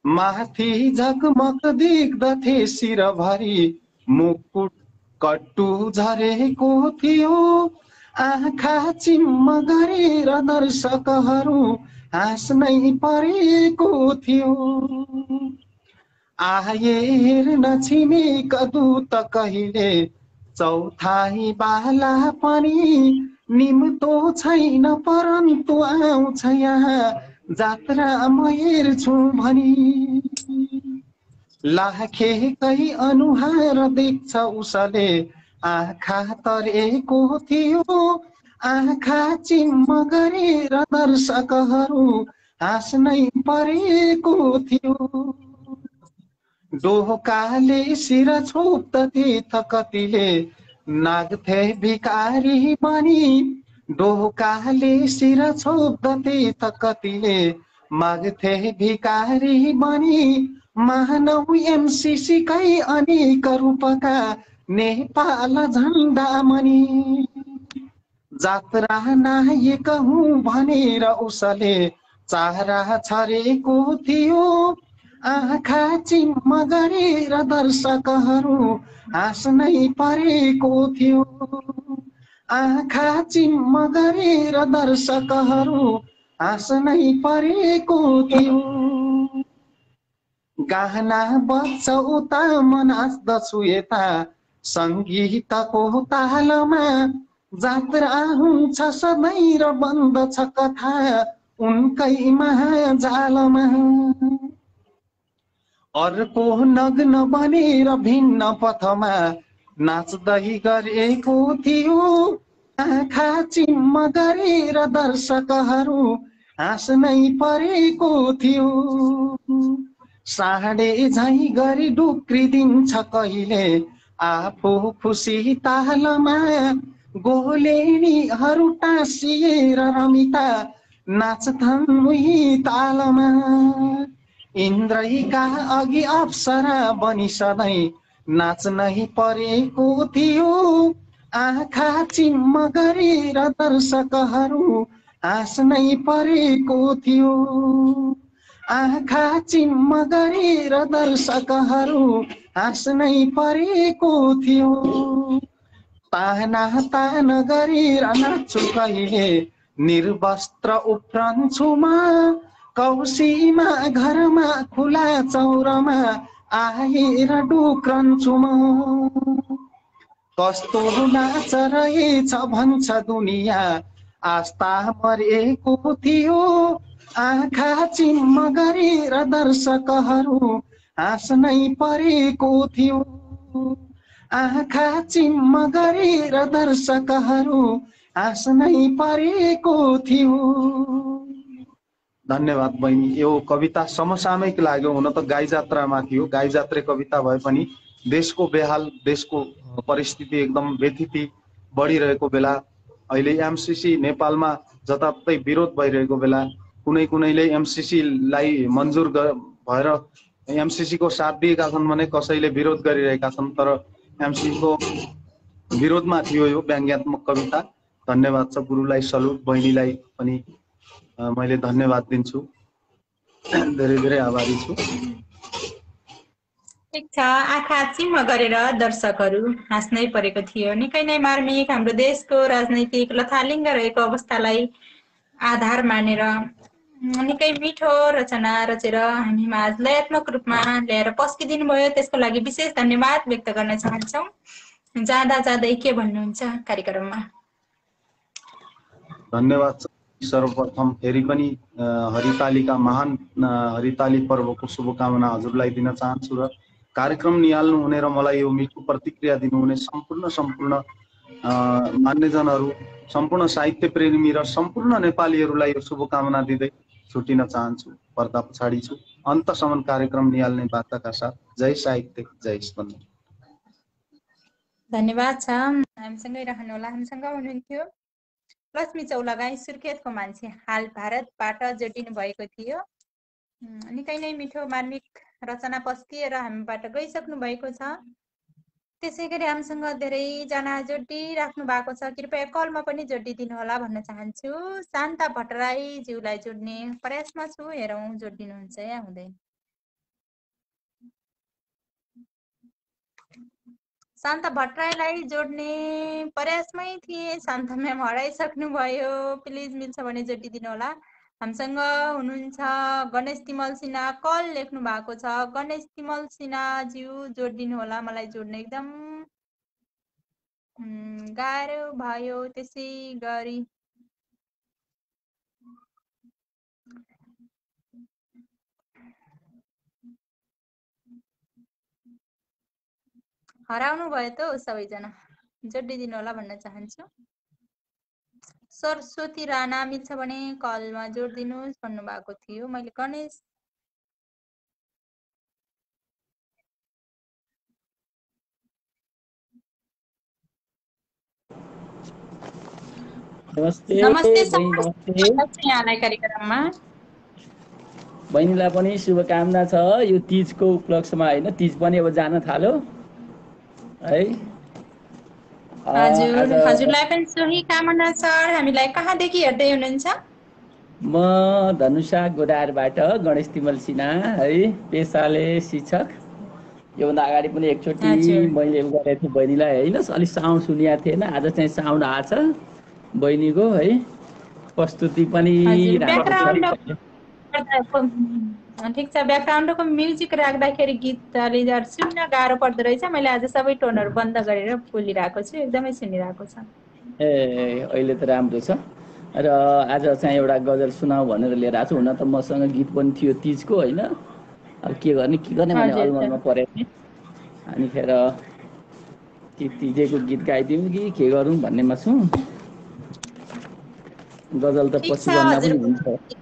माथि झकमक देख्दथे शिरभरि मुकुट कट्टु झरेको थियो, आँखा चिम्म गरेर दर्शकहरू हाँस्नै परेको थियो। आए हेर्न छिमेक दूत कहिले, चौथाई बाला पनि निम्तो छैन, परन्तु आउँछ यहाँ जात्रा म हेर्छु भनी। लाखेकै अनुहार देख्छ उसले, आँखा तरेको थियो, आँखा चिम्म गरेर दर्शकहरू हाँस्नै परेको थियो। डोकाले शिर छोप्दथे कतिले, नाग्थे भिकारी बनी, डोकाले शिर छोप्दथे कतिले, माग्थे भिकारी बनी। मानव एमसीसी कै अनेक रूपका नेपाल झण्डा मनी। जात्रा नायक हुँ भनेर उसले चारा छरेको थियो, आँखा चिम्म गरेर दर्शकहरू हाँस्नै परेको थियो, आँखा चिम्म गरेर दर्शकहरू हाँस्नै परेको थियो। गाहना बज्छ उता म नाच्दछु यता, सङ्गीतको तालमा जात्रा हुन्छ सधैँ र बन्दछ कथा उनकै महाजालमा। अर्को नग्न बनेर भिन्न पथमा नाच्दै गरेको थियो, आँखा चिम्म गरेर दर्शकहरू हाँस्नै परेको थियो। साँडे झैँ गरी डुक्रिदिन्छ कहिले आफू खुसी तालमा, गोलेनीहरू टाँसिएर रमिता नाच्छन् उही तालमा। इन्द्रका अघि अप्सरा बनी सधैँ नाच्नै परेको थियो, आँखा चिम्म गरेर दर्शकहरू हाँस्नै परेको थियो, आँखा चिम्म गरेर दर्शकहरू हाँस्नै परेको थियो। ताना तान गरेर नाच्छु कहिले, निर्वस्त्र उफ्रन्छु म, कौसीमा घरमा खुला चौरमा आएर डुक्रन्छु म कस्तो नाच रहेछ भन्छ दुनिया आस्था मरेको थियो आँखा चिम्म गरेर दर्शकहरू हाँस्नै परेको थियो आँखा चिम्म गरेर दर्शकहरू हाँस्नै परेको थियो। धन्यवाद बहिनी। यो कविता समसामयिक लाग्यो, हुन त गाई जात्रामा थियो, गाई जात्रे कविता भए पनि देशको बेहाल, देशको परिस्थिति एकदम व्यथिति बढिरहेको बेला, अहिले एमसीसी नेपालमा जताततै विरोध भइरहेको बेला, कुनै कुनैले एमसीसीलाई मन्जुर भएर एमसीसी को साथ दिएका छन् भने कसैले विरोध गरिरहेका छन्, तर एमसीसी को विरोधमा थियो यो व्यङ्ग्यात्मक कविता। धन्यवाद छ, गुरुलाई सल्युट, बहिनीलाई पनि मैले धन्यवाद दिन्छु, धेरै धेरै आभारी छु। ठिक छ, आँखा चिम्म गरेर दर्शकहरू हाँस्नै परेको थियो। निकै नै मार्मिक, हाम्रो देशको राजनैतिक लथालिङ्ग रहेको अवस्थालाई आधार मानेर निकै मिठो रचना रचेर हामीमा आज लयात्मक रूपमा ल्याएर पस्किदिनु भयो, त्यसको लागि विशेष धन्यवाद व्यक्त गर्न चाहन्छौँ। जाँदा जाँदै के भन्नुहुन्छ कार्यक्रममा? धन्यवाद। सर्वप्रथम फेरि पनि हरितालिका महान हरिताली पर्वको शुभकामना हजुरलाई दिन चाहन्छु र कार्यक्रम निहाल्नु हुने र मलाई यो मिठो प्रतिक्रिया दिनुहुने सम्पूर्ण मान्यजनहरू, सम्पूर्ण साहित्य प्रेमी र सम्पूर्ण नेपालीहरूलाई यो शुभकामना दिँदै छुटिन चाहन्छु। पर्दा पछाडि छु, अन्तसम्म कार्यक्रम निहाल्ने बाचाका साथ। जय साहित्य, जय स्पन्दन। धन्यवाद छ, हामीसँगै रहनुहोला। हामीसँग हुनुहुन्थ्यो लक्ष्मी चौलागाई, सुर्खेतको मान्छे, हाल भारतबाट जोडिनु भएको थियो। निकै नै मिठो मार्मिक रचना पस्किएर हामीबाट गइसक्नु भएको छ। त्यसै गरी हामीसँग धेरैजना जोडिराख्नु भएको छ, कृपया कलमा पनि जोडिदिनु होला भन्न चाहन्छु। शान्ता भट्टराई ज्यूलाई जोड्ने प्रयासमा छु, हेरौँ जोडिदिनुहुन्छ या हुँदैन। शान्ता भट्टराईलाई जोड्ने प्रयासमै थिए, शान्ता म्याम हराइसक्नु भयो, प्लिज मिल्छ भने जोडिदिनु होला। हामीसँग हुनुहुन्छ गणेश तिमल सिन्हा, कल लेख्नु भएको छ। गणेश तिमल सिन्हा ज्यू जोडिदिनु होला, मलाई जोड्न एकदम गाह्रो भयो। त्यसै गरी हराउनु भयो त सबैजना, जोडिदिनु होला भन्न चाहन्छु। सरस्वती राणा मिल्छ भने कलमा जोडिदिनुहोस् भन्नुभएको थियो। मैले गणेश नमस्ते यहाँलाई कार्यक्रममा बहिनीलाई पनि शुभकामना छ। यो तीजको उपलक्ष्यमा होइन, तीज पनि अब जान थाल्यो है। हजुरलाई पनि सोही कामना छ। हामीलाई कहाँदेखि हेर्दै हुनुहुन्छ? म धनुषा गोदारबाट गणेश तिमल सिन्हा है, पेसाले शिक्षक। योभन्दा अगाडि पनि एकचोटि मैले गरेको थिएँ बहिनीलाई होइन, अलिक साउन्ड सुनिएको थिएन, आज चाहिँ साउन्ड आएको छ बहिनीको है। प्रस्तुति पनि ठिक छ, ब्याकग्राउन्डको म्युजिक राख्दाखेरि गीतले सुन्न गाह्रो पर्दो रहेछ। मैले आज सबै टोनहरू बन्द गरेर बोलिरहेको छु, एकदमै सुनिरहेको छ। ए अहिले त राम्रो छ। र आज चाहिँ एउटा गजल सुनाऊ भनेर लिएर आएको छु। हुन त मसँग गीत पनि थियो तीजको होइन, अब के गर्ने भने अलमलमा परेको थिएँ। अनि फेर तीजेको गीत गाइदिउँ कि के गरौँ भन्नेमा छु। गजल त पछि भन्दा पनि हुन्छ,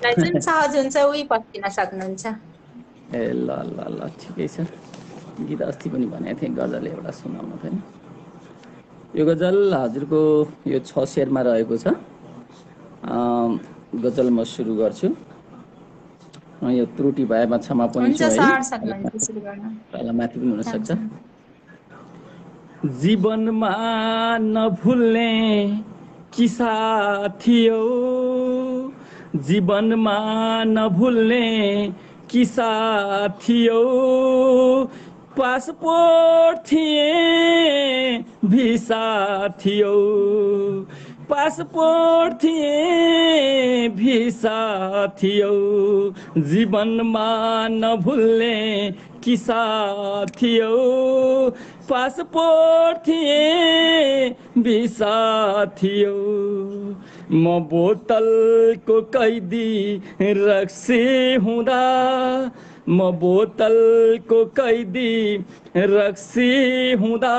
जुन सहज हुन्छ उही पस्किन सक्नुहुन्छ। ए ल ल ल ठिकै छ। गीत अस्ति पनि भनेको थिएँ गजल एउटा सुनाउन पनि। यो गजल हजुरको यो 6 शेरमा रहेको छ। गजल म सुरु गर्छु। यो त्रुटि भएमा क्षमा पनि छ है, तल माथि पनि हुनसक्छ। जीवनमा नभुल्ने किस्सा थियो, जीवनमा नभुल्ने किस्सा थियो। पासपोर्ट थिए भिसा थियो, पासपोर्ट थिए भिसा थियो। जीवनमा नभुल्ने कि साथियो पासपोर्ट थिए भिसा थियो म बोतलको कैदी रक्सी हुँदा म बोतलको कैदी रक्सी हुँदा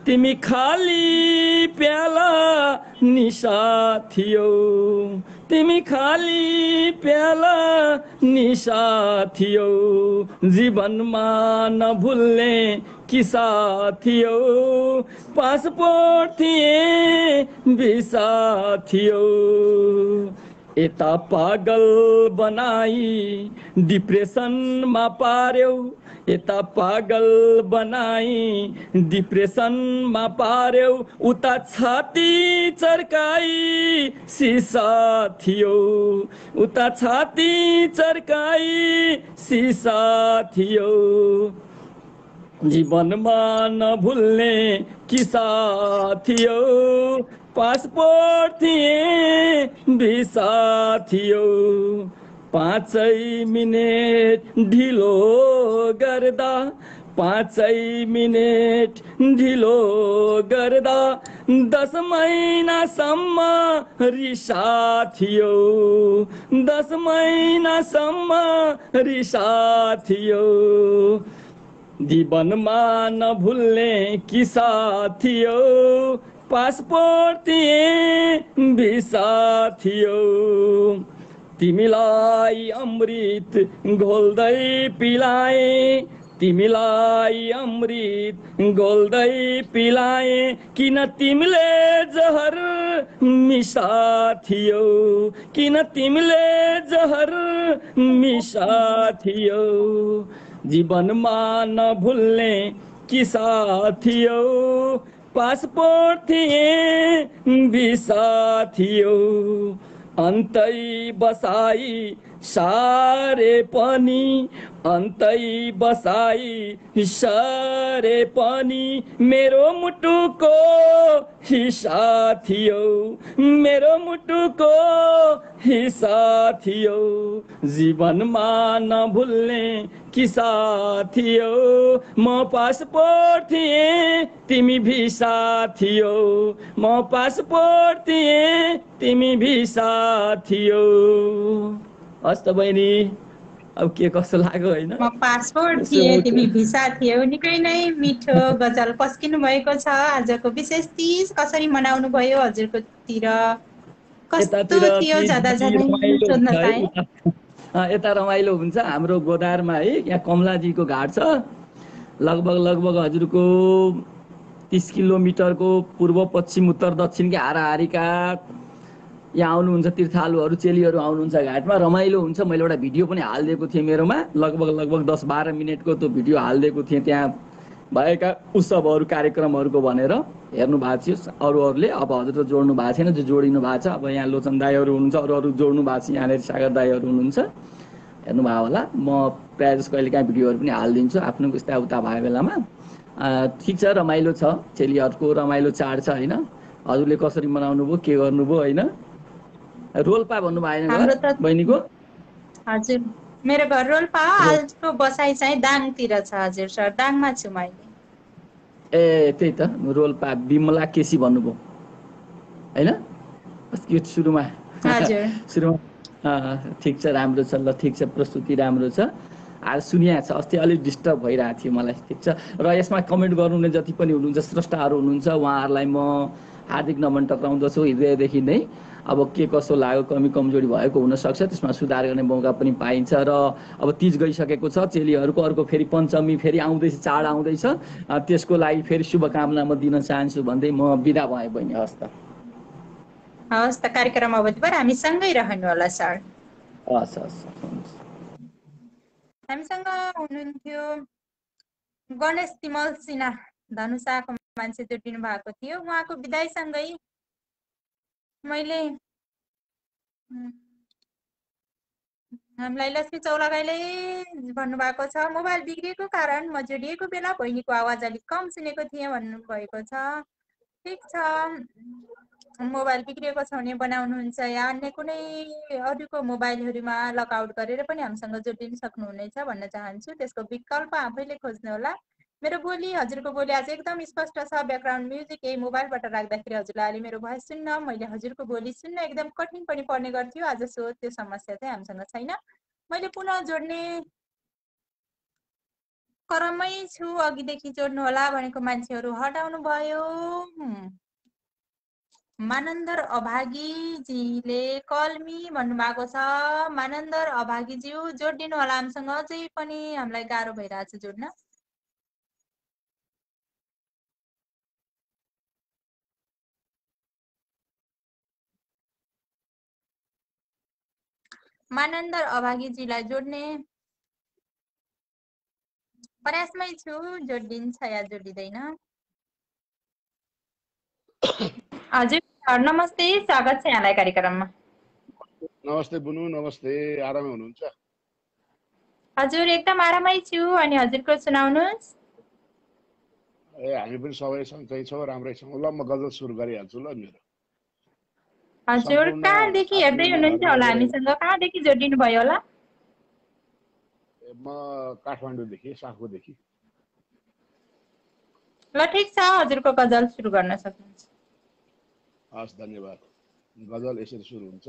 तिमी खाली प्याला निशा थियो तिमी खाली प्याला निशा थियो जीवनमा नभुल्ने किस्सा थियो पासपोर्ट थिए भिसा थियो यता पागल बनाई डिप्रेसनमा पार्यौ यता पागल बनाई डिप्रेसनमा पार्यौ उता छाती चर्काई सिसा थियो उता छाती चर्काई सिसा थियो जीवनमा नभुल्ने किस्सा थियो पासपोर्ट थिए भिसा थियो 5 मिनेट ढिलो गर्दा 5 मिनेट ढिलो गर्दा 10 महिनासम्म रिसा थियो 10 महिनासम्म रिसा थियो जीवनमा नभुल्ने किस्सा थियो पासपोर्ट थिए भिसा थियो तिमीलाई अमृत घोल्दै पिलाए तिमीलाई अमृत घोल्दै पिलाए किन तिमीले जहर मिसा थियो किन तिमीले जहर मिसा थियो जीवनमा नभुल्ने किस्सा थियो पासपोर्ट थिए भिसा थियो अन्तै बसाई सारे पनि अन्तै बसाई सारे पनि मेरो मुटुको हिस्सा थियो मेरो मुटुको हिस्सा थियो जीवनमा नभुल्ने किस्सा थियो म पासपोर्ट थिएँ तिमी भिसा थियो म पासपोर्ट थिएँ तिमी भिसा थियो हस् त बहिनी अब के कस्तो लाग्यो हैन म पासपोर्ट थिएँ तिमी भिसा थियौ निकै नै मिठो गजल पस्किनु भएको छ आजको विशेष तीज कसरी मनाउनु भयो हजुरको तिर कस्तो थियो जादा जादै सोध्न चाहे यता रमाइलो हुन्छ हाम्रो गोदारमा है यहाँ कमलाजीको घाट छ लगभग हजुरको 30 किलोमिटरको पूर्व पश्चिम उत्तर दक्षिणकै हाराहारीका यहाँ आउनुहुन्छ तीर्थालुहरू चेलीहरू आउनुहुन्छ घाटमा रमाइलो हुन्छ मैले एउटा भिडियो पनि हालिदिएको थिएँ मेरोमा लगभग 10-12 मिनटको त्यो भिडियो हालिदिएको थिएँ त्यहाँ भएका उत्सवहरू कार्यक्रमहरूको भनेर हेर्नु भएको थियो अरूहरूले अब हजुर त जोड्नु भएको छैन जो जोडिनु भएको छ अब यहाँ लोचन दाईहरू हुनुहुन्छ अरू जोड्नु भएको छ यहाँनिर सागर दाईहरू हुनुहुन्छ हेर्नुभयो होला म प्रायः जस्तो कहिलेकाहीँ भिडियोहरू पनि हालिदिन्छु आफ्नो यस्ता उता भएको बेलामा ठिक छ रमाइलो छ चेलीहरूको रमाइलो चाड छ होइन हजुरले कसरी मनाउनु भयो के गर्नुभयो होइन रोल्पा भन्नु भएन बहिनीको हजुर मेरो घर रोल्पा आजको बसाइ चाहिँ दाङतिर छ हजुर सर दाङमा छु मैले ए त्यही त रोल्पा बिमला केसी भन्नुभयो हैन सुरुमा हजुर सुरुमा ठिक छ राम्रो छ ल ठिक छ प्रस्तुति राम्रो छ आज सुनिया छ अस्ति अलिक डिस्टर्ब भइरहेको थियो मलाई ठिक छ र यसमा कमेन्ट गर्नुहुने जति पनि हुनुहुन्छ स्रष्टाहरू हुनुहुन्छ उहाँहरूलाई म हार्दिक नमन टक्राउँदछु हृदयदेखि नै अब के कसो लाग्यो कमी कमजोरी भएको हुनसक्छ त्यसमा सुधार गर्ने मौका पनि पाइन्छ र अब तीज गइसकेको छ चेलीहरूको अर्को फेरि पञ्चमी फेरि आउँदैछ चाड आउँदैछ त्यसको लागि फेरि शुभकामना म दिन चाहन्छु भन्दै म बिदा भएँ बहिनी हस् त कार्यक्रम अवधिभर हामी सँगै रहनु होला सर हस् हामीसँग हुनुहुन्थ्यो गणेश तिमल सिन्हा धनुषाको मान्छे जुटिनु भएको थियो उहाँको विदाईसँगै मैले हामीलाई लक्ष्मी चौलागाईले भन्नुभएको छ मोबाइल बिग्रिएको कारण म जोडिएको बेला बहिनीको आवाज अलिक कम सुनेको थिएँ भन्नुभएको छ ठिक छ मोबाइल बिग्रिएको छ भने बनाउनुहुन्छ या अन्य कुनै अरूको मोबाइलहरूमा लगआउट गरेर पनि हामीसँग जोडिन सक्नुहुनेछ भन्न चाहन्छु। त्यसको विकल्प आफैले खोज्नु होला। मेरो बोली हजुरको बोली आज एकदम स्पष्ट छ। ब्याकग्राउन्ड म्युजिक यही मोबाइलबाट राख्दाखेरि हजुरलाई अहिले मेरो भोइस सुन्न, मैले हजुरको बोली सुन्न एकदम कठिन पनि पर्ने गर्थ्यो। आज त्यो समस्या चाहिँ हामीसँग छैन। मैले पुनः जोड्ने क्रममै छु। अघिदेखि जोड्नु होला भनेको मान्छेहरू हटाउनु भयो। मानन्दर अभागीजीले कलमी भन्नुभएको छ। मानन्दर अभागीज्यू जोडिदिनु होला हामीसँग। अझै पनि हामीलाई गाह्रो भइरहेछ जोड्न। मानन्दर अभागीजीलाई जोड्ने प्रयासमै छु। जोडिन्छ या जोडिँदैन। हजुर नमस्ते, स्वागत छ यहाँलाई कार्यक्रममा। नमस्ते बुनु, नमस्ते। आरामै हुनुहुन्छ? हजुर एकदम आरामै छु। अनि हजुरको सुनाउनुहोस्। हामी पनि सबै सन्चै छौँ, राम्रै छौँ। ल म गजल सुरु गरिहाल्छु ल मेरो। हजुर कहाँदेखि हेर्दै हुनुहुन्छ होला हामीसँग? कहाँदेखि जोडिनु भयो होला? म काठमाडौँदेखि, साखुदेखि। ल ठिक छ, हजुरको गजल सुरु गर्न सक्नुहुन्छ। हस्, धन्यवाद। गजल यसरी सुरु हुन्छ।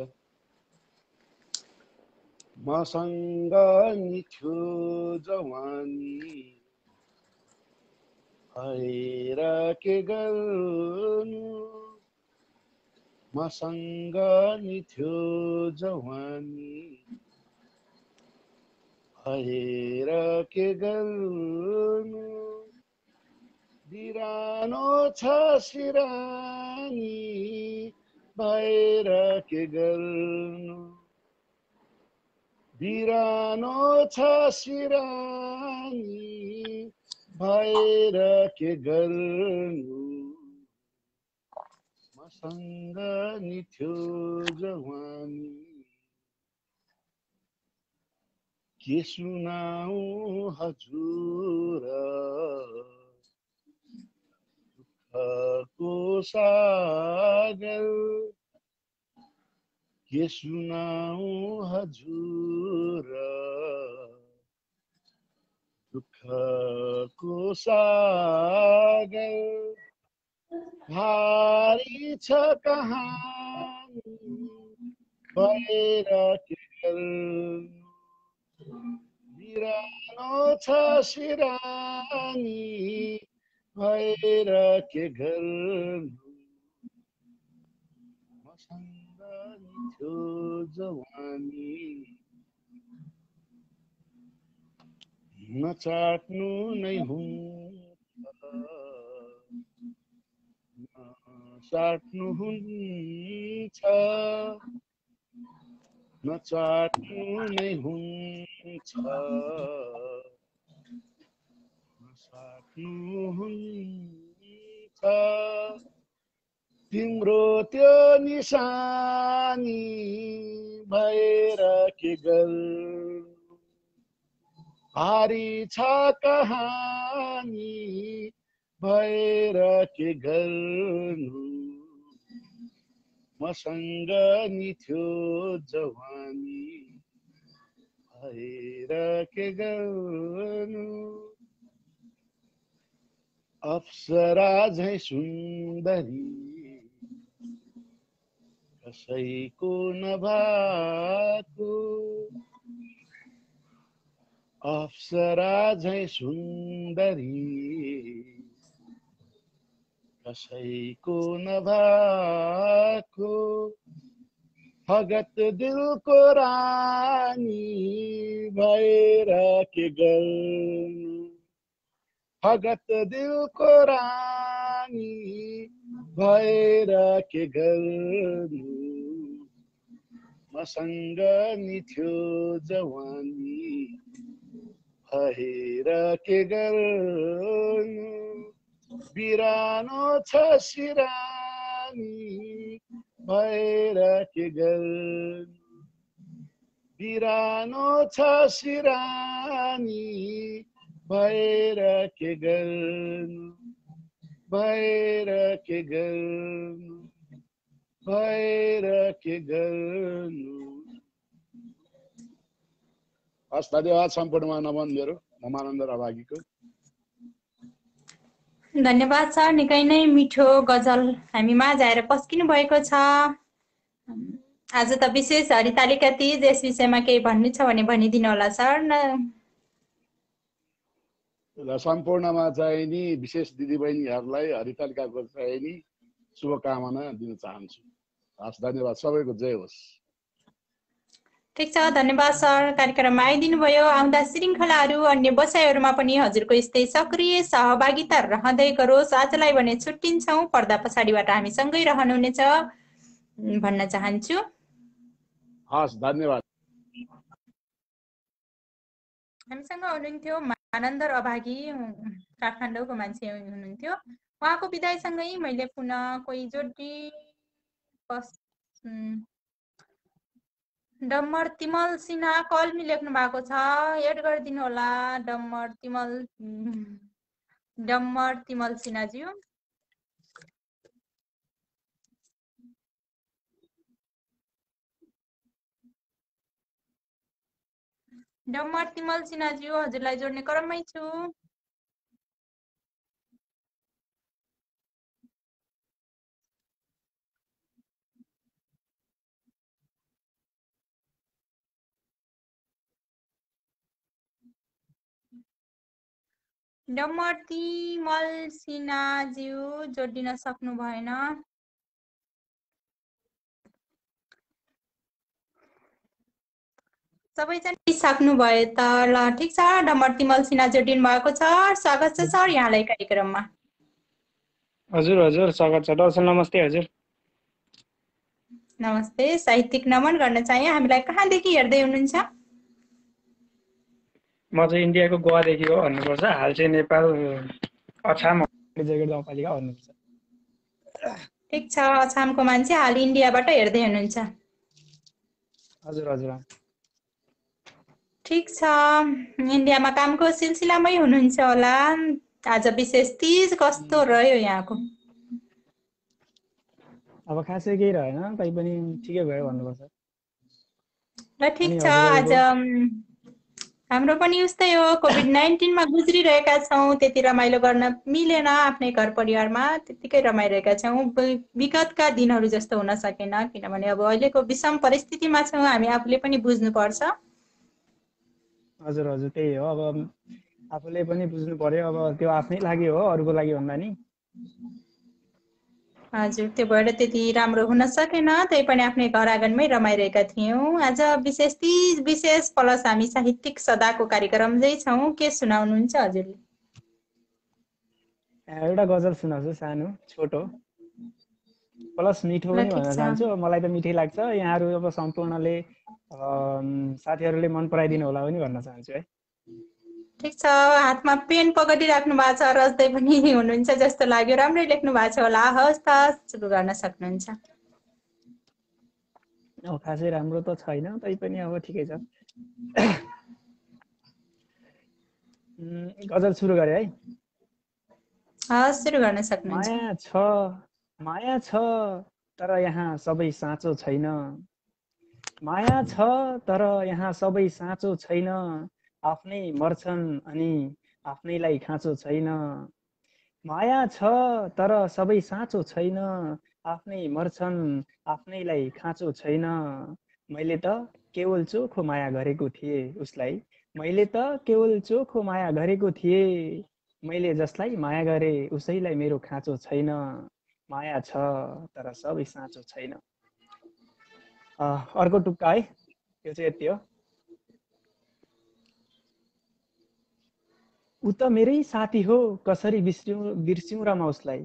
मसँग नि थियो जवानी भएर के गर्नु, मसँग नि थियो जवानी भएर के गर्नु, बिरानो छ सिरानी भएर के गर्नु, बिरानो छ सिरानी भएर के गर्नु, मसँग नि थियो जवानी के सुनाऊ हजुर दुःखको सागर, के सुनाऊ हजुर दुःखको सागर, भारी छ कहानी भएर के गर्नु, बिरानो छ सिरानी भएर के गर्नु, मसँग नि थियो जवानी नचाट्नु नै हुन्छ, नचाट्नु हुन्छ, नचाट्नु नै हुन्छ, नचाट्नु हुन्छ, तिम्रो त्यो निशानी भएर के गर्नु, भारी छ कहानी भएर के गर्नु, मसँग नि थियो जवानी भएर के गर्नु, अप्सरा झैं सुन्दरी कसैको नभएको, अप्सरा झैं सुन्दरी कसैको नभएको, भगत दिलको रानी भएर के गर्नु, भगत दिलको रानी भएर के गर्नु, मसँग नि थियो जवानी भएर के गर्नु, बिरानो छ सिरानी भएर के गर्नु, बिरानो छ सिरानी भएर के गर्नु, भएर के गर्नु, गर्नु। हस् धन्यवाद सम्पूर्णमा नमन मेरो ममानन्द अभागीको। धन्यवाद सर, निकै नै मिठो गजल हामी माझ आएर पस्किनु भएको छ। आज त विशेष हरितालिका तीज, यस विषयमा केही भन्नु छ भने भनिदिनु होला सर। र सम्पूर्णमा चाहिँ नि विशेष दिदीबहिनीहरूलाई हरितालिकाको चाहिँ नि शुभकामना दिन चाहन्छु। हस् धन्यवाद, सबैको जय होस्। ठिक छ, धन्यवाद सर कार्यक्रममा आइदिनु भयो। आउँदा श्रृङ्खलाहरू अन्य बसाइहरूमा पनि हजुरको यस्तै सक्रिय सहभागिता रहँदै गरोस्। आजलाई भने छुट्टिन्छौँ, पर्दा पछाडिबाट हामी सँगै रहनुहुनेछ भन्न चाहन्छु। हस् धन्यवाद। हामीसँग हुनुहुन्थ्यो मानन्दर अभागी, काठमाडौँको मान्छे हुनुहुन्थ्यो। उहाँको विदायसँगै मैले पुनः कोही जोडी डम्मर तिमल सिन्हा कलमी लेख्नु भएको छ, एड गरिदिनु होला डम्मर तिमल सिन्हाज्यू। डम्मर तिमल सिन्हाज्यू, हजुरलाई जोड्ने क्रममै छु। डम्मर तिमल सिन्हाज्यू जोडिन सक्नु भएन। सबैजना सक्नु भयो त ल ठिक छ। डम्मर तिमल सिन्हा जोडिनु भएको छ, स्वागत छ सर यहाँलाई कार्यक्रममा। हजुर हजुर स्वागत छ। दर्शन नमस्ते हजुर। नमस्ते, साहित्यिक नमन गर्न चाहे। हामीलाई कहाँदेखि हेर्दै हुनुहुन्छ? म चाहिँ इन्डियाको गोवादेखि हो भन्नुपर्छ। हाल चाहिँ नेपाल अछाम जगेर गाउँपालिका भन्नुपर्छ। ठिक छ, अछामको मान्छे हाल इन्डियाबाट हेर्दै हुनुहुन्छ। हजुर हजुर ठिक छ, इन्डियामा कामको सिलसिलामै हुनुहुन्छ होला। आज विशेष तीज कस्तो रह्यो यहाँको? अब खासै केही रहेन, तैपनि ठिकै भयो भन्नुपर्छ। ल ठिक छ, आज हाम्रो पनि उस्तै हो। कोभिड-19 मा गुज्रिरहेका छौँ, त्यति रमाइलो गर्न मिलेन आफ्नै घर परिवारमा, त्यतिकै रमाइरहेका छौँ। विगतका दिनहरू जस्तो हुन सकेन, किनभने अब अहिलेको विषम परिस्थितिमा छौँ, हामी आफूले पनि बुझ्नुपर्छ। हजुर हजुर त्यही हो, अब आफूले पनि बुझ्नु पर्यो। अब त्यो आफ्नै लागि हो, अरूको लागि भन्दा नि। हजुर, त्यो भएर त्यति राम्रो हुन सकेन, त्यही पनि आफ्नै घर आँगनमै रमाइरहेका थियौँ। आज विशेष तीज विशेष प्लस हामी साहित्यिक सदाको कार्यक्रममै छौँ। के सुनाउनुहुन्छ हजुरले? एउटा गजल सुनाउँछु, सानो छोटो प्लस मिठो पनि भन्न चाहन्छु। मलाई त मिठै लाग्छ, यहाँहरू अब सम्पूर्णले साथीहरूले मन पराइदिनु होला पनि भन्न चाहन्छु है। ठिक छ, हातमा पेन पकडिराख्नु भएको छ, रच्दै पनि हुनुहुन्छ जस्तो लाग्यो। राम्रै लेख्नु भएको छ होला। हस् त सुरु गर्न सक्नुहुन्छ। अब खासै राम्रो त छैन, तैपनि अब ठिकै छ। गजल सुरु गरे है। हस् सुरु गर्न सक्नुहुन्छ। माया छ तर यहाँ सबै साँचो छैन। माया छ तर यहाँ सबै साँचो छैन। आफ्नै मर्छन् अनि आफ्नैलाई खाँचो छैन। माया छ तर सबै साँचो छैन। आफ्नै मर्छन् आफ्नैलाई खाँचो छैन। मैले त केवल चोखो माया गरेको थिएँ उसलाई। मैले त केवल चोखो माया गरेको थिएँ। मैले जसलाई माया गरे उसैलाई मेरो खाँचो छैन। माया छ तर सबै साँचो छैन। अर्को टुक्का है, यो चाहिँ यति हो। उ त मेरै साथी हो कसरी बिर्स्यौँ र म उसलाई।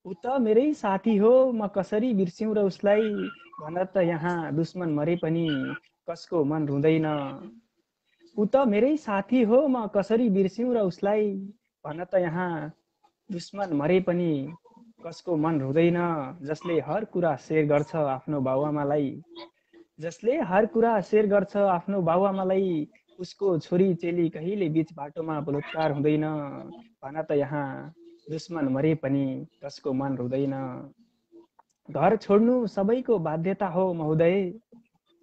उ त मेरै साथी हो म कसरी बिर्स्यौँ र उसलाई। भन त यहाँ दुश्मन मरे पनि कसको मन रुँदैन। उ त मेरै साथी हो म कसरी बिर्स्यौँ र उसलाई। भन त यहाँ दुश्मन मरे पनि कसको मन रुँदैन। जसले हर कुरा सेयर गर्छ आफ्नो बाउआमालाई। जसले हर कुरा सेयर गर्छ आफ्नो बाउआमालाई। उसको छोरी चेली कहिले बीच बाटोमा बलात्कार हुँदैन। भन त यहाँ दुश्मन मरे पनि कसको मन रुँदैन। घर छोड्नु सबैको बाध्यता हो महोदय,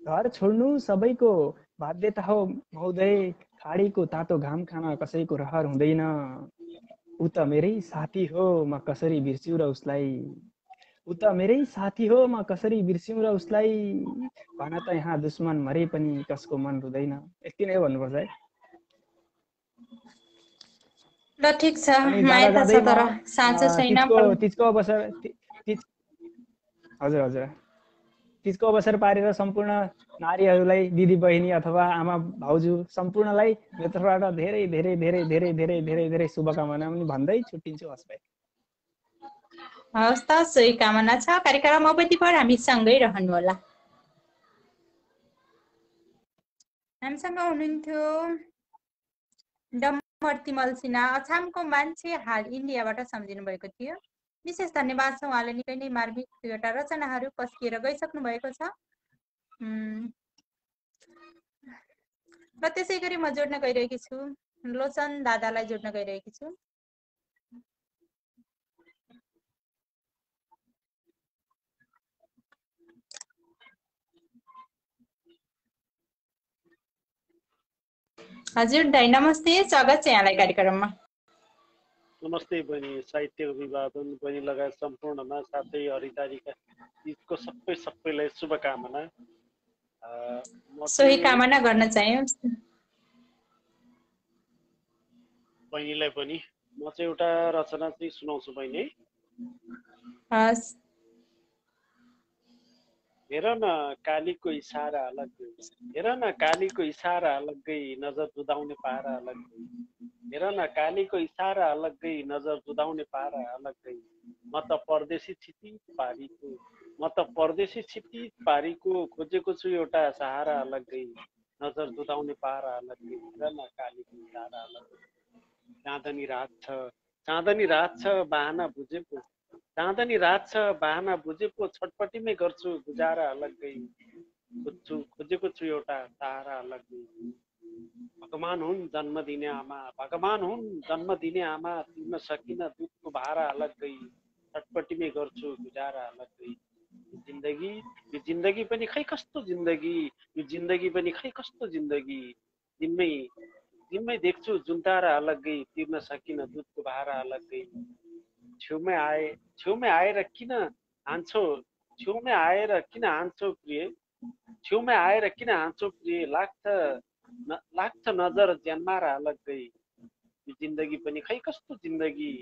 घर छोड्नु सबैको बाध्यता हो महोदय, खाडीको तातो घाम खान कसैको रहर हुँदैन, ऊ त मेरै साथी हो म कसरी बिर्स्यु र उसलाई, ऊ त मेरै साथी हो म कसरी बिर्स्यु र उसलाई, भन त यहाँ दुश्मन मरे पनि कसको मन रुँदैन। यति नै भन्नुपर्छ है। ल ठिक छ, अनि माया जाँदा त जाँदै छ म तर साँचो छैन। तिजको अवसर हजुर हजुर तिजको अवसर पारेर सम्पूर्ण नारीहरूलाई, दिदी बहिनी अथवा आमा भाउजू सम्पूर्णलाई मेरो तर्फबाट धेरै धेरै धेरै धेरै धेरै धेरै धेरै शुभकामना पनि भन्दै छुट्टिन्छु। हस् भाइ। हवस् त, सोही कामना छ। कार्यक्रम अवधिभर हामी सँगै रहनु होला। हामीसँग हुनुहुन्थ्यो डम्बर तिमल सिन्हा, अछामको मान्छे, हाल इन्डियाबाट सम्झिनु भएको थियो। विशेष धन्यवाद छ। उहाँले निकै नै मार्मिक दुईवटा रचनाहरू पस्किएर गइसक्नु भएको छ। र त्यसै गरी म जोड्न गइरहेकी छु, लोचन दादालाई जोड्न गइरहेकी छु। हजुर दाइ नमस्ते, स्वागत छ यहाँलाई कार्यक्रममा। नमस्ते बहिनी, साहित्य अभिवादन बहिनी लगायत सम्पूर्णमा, साथै हरितारीका तीजको सबैलाई शुभकामना। सोही कामना गर्न चाह्यौँ बहिनीलाई पनि। म चाहिँ एउटा रचना चाहिँ सुनाउँछु बहिनी। हस्। हेर न कालीको इसारा अलग्गै, हेर न कालीको इसारा अलग्गै, नजर जुदाउने पारा अलग्गै, हेर न कालीको इसारा अलग्गै, नजर जुदाउने पारा अलग्गै, म त परदेशी छिटी पारीको, म त परदेशी छिटी पारीको, खोजेको छु एउटा सहारा अलग्गै, नजर जुदाउने पारा अलग्गै, हेर न कालीको इसारा अलग्गै। चाँदनी रात छ, चाँदनी रात छ बाहना बुझेको, चाँदनी रात छ बाहना बुझेको, छटपट्टिमै गर्छु गुजारा अलग्गै, खोजेको छु एउटा सहारा अलग्गै, भगवान हुन् जन्म दिने आमा, भगवान हुन् जन्म दिने आमा, तिर्न सकिन दुधको भारा अलग्गै, छटपट्टिमै गर्छु गुजारा अलग्गै, यो जिन्दगी पनि खै कस्तो जिन्दगी, यो जिन्दगी पनि खै कस्तो जिन्दगी, दिनमै देख्छु जुन्तारा अलग्गै, तिर्न सकिन दुधको भारा अलग्गै, छेउमै आएर किन हान्छौ, छेउमै आएर किन हान्छौ प्रिय, छेउमै आएर किन हान्छौ प्रिय, लाग्छ नजर ज्यानमारा अलग्गै, यो जिन्दगी पनि खै कस्तो जिन्दगी,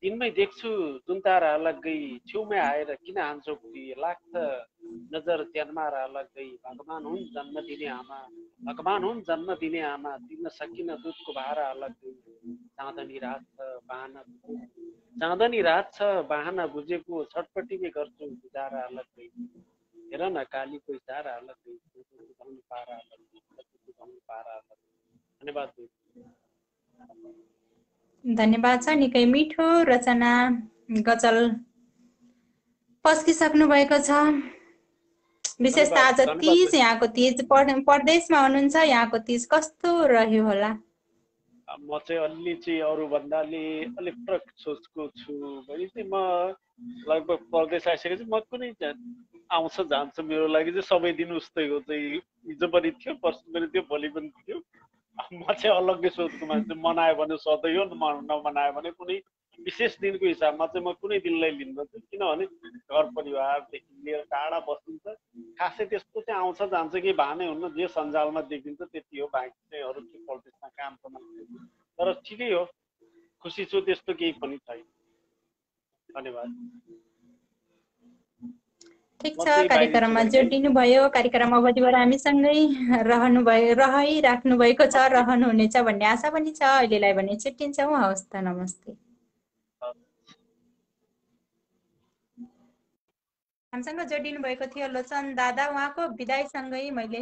दिनमै देख्छु जुन्तारा अलग्गै, छेउमै आएर किन हान्छौ प्रिय, लाग्छ नजर ज्यानमारा अलग्गै, भगवान हुन् जन्म दिने आमा, भगवान हुन् जन्म दिने आमा, तिर्न सकिन दुधको भारा अलग्गै, चाँदनी रात छ बाहना बुझेको, चाँदनी रात छ बाहना बुझेको, छटपट्टिमै गर्छु गुजारा अलग्गै, हेर न कालीको इसारा अलग्गै, पारा अलग्गै, पारा अलग्गै। धन्यवाद। धन्यवाद छ। निकै मिठो रचना गजल पस्किसक्नु भएको छ। विशेष त आज तीज, यहाँको तीज परदेशमा हुनुहुन्छ, यहाँको तीज कस्तो रह्यो होला? म चाहिँ अलि चाहिँ अरूभन्दा अलिक फरक सोचको छु भने चाहिँ म लगभग परदेश आइसकेपछि म कुनै आउँछ जान्छ मेरो लागि चाहिँ सबै दिन उस्तै हो, चाहिँ हिजो पनि थियो, पर्सि पनि थियो, भोलि पनि थियो। म चाहिँ अलग्गै सोचको मान्छे, मनायो भने सधैँ हो, नमनायो भने कुनै विशेष दिनको हिसाबमा चाहिँ म कुनै दिनलाई लिन्छु, किनभने घर परिवारदेखि लिएर टाढा बसिन्छ, खासै त्यस्तो चाहिँ आउँछ जान्छ कि भानै हुन्न, जे सञ्जालमा देखिन्छ त्यति हो, बाँकी चाहिँ अरू के परदेशमा कामको मान्छे, तर ठिकै हो, खुसी छु, त्यस्तो केही पनि छैन। धन्यवाद। ठिक छ, कार्यक्रममा जोडिनु भयो, कार्यक्रम अवधिबाट हामीसँगै रहिराख्नु भएको छ, रहनुहुनेछ भन्ने आशा पनि छ। अहिलेलाई भने छुट्टिन्छौँ। हवस् त, नमस्ते। हामीसँग जोडिनु भएको थियो लोचन दादा, उहाँको विदाईसँगै मैले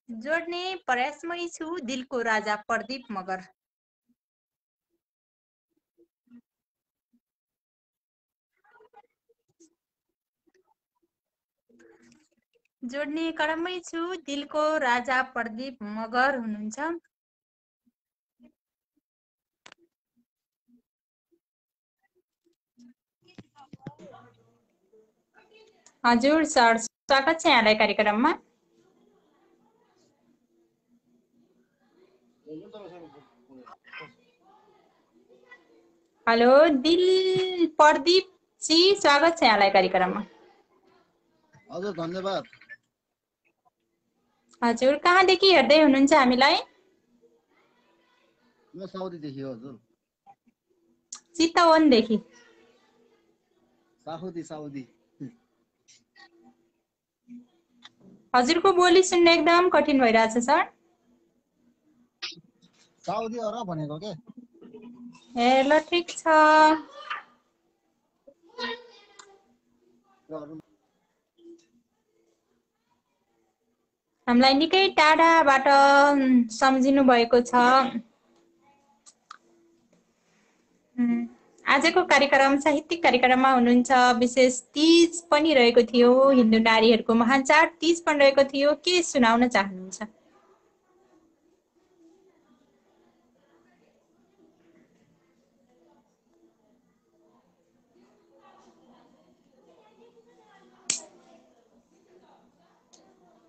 जोड्ने प्रयासमै छु दिलको राजा प्रदीप मगर। जोड्ने क्रममै छु, दिलको राजा प्रदीप मगर हुनुहुन्छ। हजुर सर, स्वागत छ यहाँलाई कार्यक्रममा। हेलो प्रदीप जी, स्वागत छ यहाँलाई कार्यक्रममा। हजुर धन्यवाद। हजुर कहाँदेखि हेर्दै हुनुहुन्छ हामीलाई? म साउदीदेखि हो हजुर। चितवनदेखि। साउदी। हजुरको बोली सुन्न एकदम कठिन भइरहेछ सर। साउदी अरब भनेको के? ए ल ठिक छ। हामीलाई निकै टाढाबाट सम्झिनु भएको छ। आजको कार्यक्रम साहित्यिक कार्यक्रममा हुनुहुन्छ। विशेष तीज पनि रहेको थियो, हिन्दू नारीहरूको महान चाड तीज पनि रहेको थियो। के सुनाउन चाहनुहुन्छ?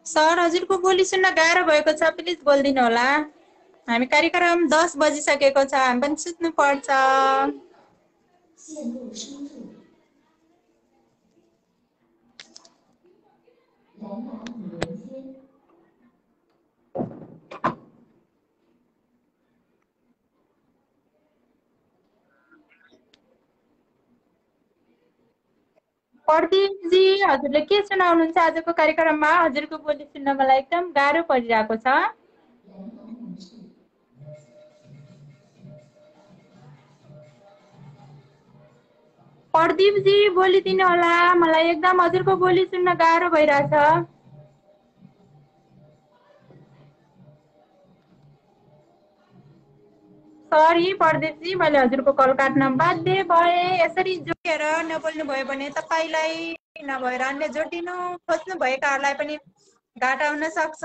सर हजुरको बोली सुन्न गाह्रो भएको छ, प्लिज बोलिदिनु होला। हामी कार्यक्रम 10 बजिसकेको छ, हामी पनि सुत्नु पर्छ। प्रदीप जी, हजुरले के सुनाउनुहुन्छ आजको कार्यक्रममा? हजुरको बोली सुन्न मलाई एकदम गाह्रो परिरहेको छ। प्रदीप जी बोलिदिनु होला, मलाई एकदम हजुरको बोली सुन्न गाह्रो भइरहेछ। सरी प्रदीप जी, मैले हजुरको कल काट्न बाध्य भए। यसरी जोडेर नबोल्नु भयो भने तपाईलाई नभएर अन्य जोडिनु खोज्नु भएकाहरूलाई पनि घाटा हुन सक्छ।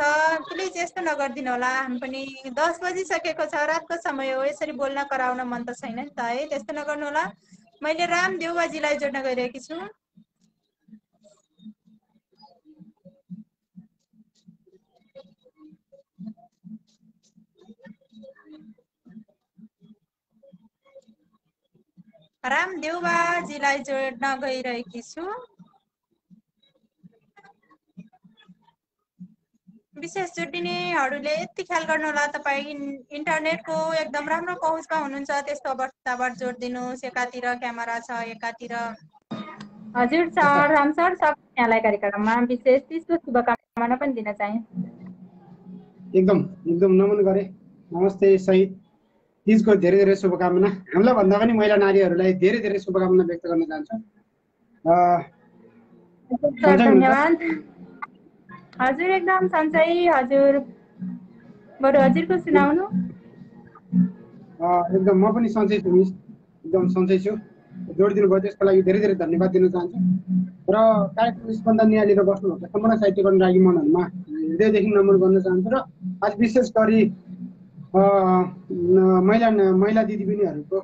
प्लिज यस्तो नगरिदिनु होला। हामी पनि 10 बजिसकेको छ, रातको समय हो। यसरी बोल्न कराउन मन त छैन नि त है, त्यस्तो नगर्नु होला। मैले रामदेवबाजीलाई जोड्न गइरहेकी छु। रामदेवबाजीलाई जोड्न गइरहेकी छु। विशेष जोडिनेहरूले यति ख्याल गर्नु होला, तपाईँ इन्टरनेटको एकदम राम्रो पहुँचमा हुनुहुन्छ। त्यस्तो अवस्थाबाट जोडिदिनुहोस्। एकातिर क्यामेरा छ, एकातिर। हजुर सर, राम सर, सब यहाँलाई कार्यक्रममा विशेष तीजको शुभकामना पनि दिन चाहे। एकदम नमन गरे। नमस्ते सहित तीजको धेरै धेरै शुभकामना। हामीलाई भन्दा पनि महिला नारीहरूलाई धेरै धेरै शुभकामना व्यक्त गर्न चाहन्छु। धन्यवाद। हजुर एकदम सन्चै। हजुर बरु हजुरको सुनाउनु। एकदम म पनि सन्चै छु मिस, एकदम सन्चै छु। जोडिदिनु भयो त्यसको लागि धेरै धेरै धन्यवाद दिन चाहन्छु। र कार्यक्रम स्पन्दन निहालेर बस्नुभएको सम्पूर्ण साहित्यिक अनुरागी मनहरूमा हृदयदेखि नमन गर्न चाहन्छु। र आज विशेष गरी महिला दिदीबहिनीहरूको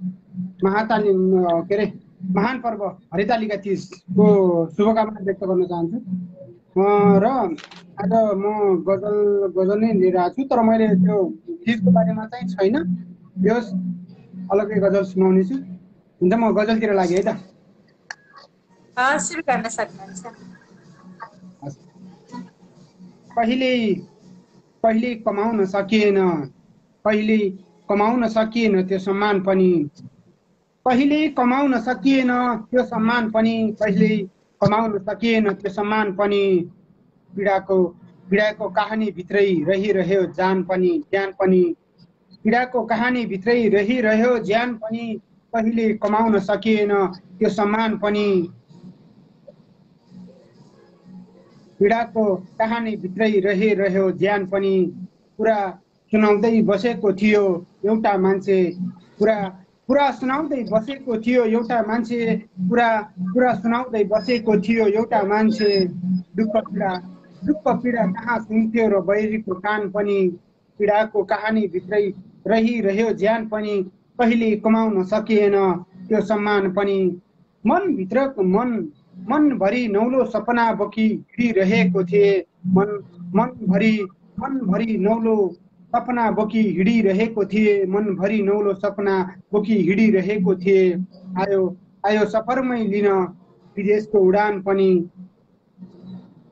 महान पर्व हरितालिका तीजको शुभकामना व्यक्त गर्न चाहन्छु। र आज म गजल नै लिएर आएको छु, तर मैले त्यो तीजको बारेमा चाहिँ छैन, यो अलग्गै गजल सुनाउने छु। हुन्छ, म गजलतिर लागेँ है त। सुरु गर्न सक्नुहुन्छ। पहिले कमाउन सकिएन, पहिले कमाउन सकिएन त्यो सम्मान पनि, पहिले कमाउन सकिएन त्यो सम्मान पनि, पहिले कमाउन सकिएन त्यो सम्मान पनि, पीडाको कहानी भित्रै रहिरह्यो ज्यान पनि, पीडाको कहानी भित्रै रहिरह्यो ज्यान पनि, पहिले कमाउन सकिएन त्यो सम्मान पनि, पीडाको कहानी भित्रै रहिरह्यो ज्यान पनि। पुरा सुनाउँदै बसेको थियो एउटा मान्छे, पुरा सुनाउँदै बसेको थियो एउटा मान्छे, पुरा सुनाउँदै बसेको थियो एउटा मान्छे। दुःख पीडा कहाँ सुन्थ्यो र बैरीको कान पनि, पीडाको कहानी भित्रै रहिरह्यो ज्यान पनि, पहिले कमाउन सकिएन त्यो सम्मान पनि। मनभित्रको मन मनभरि नौलो सपना बोकी हिँडिरहेको थिए मनभरि नौलो सपना बोकी हिँडिरहेको थिए मनभरि नौलो सपना बोकी हिँडिरहेको थिए आयो सफरमै लिन विदेशको उडान पनि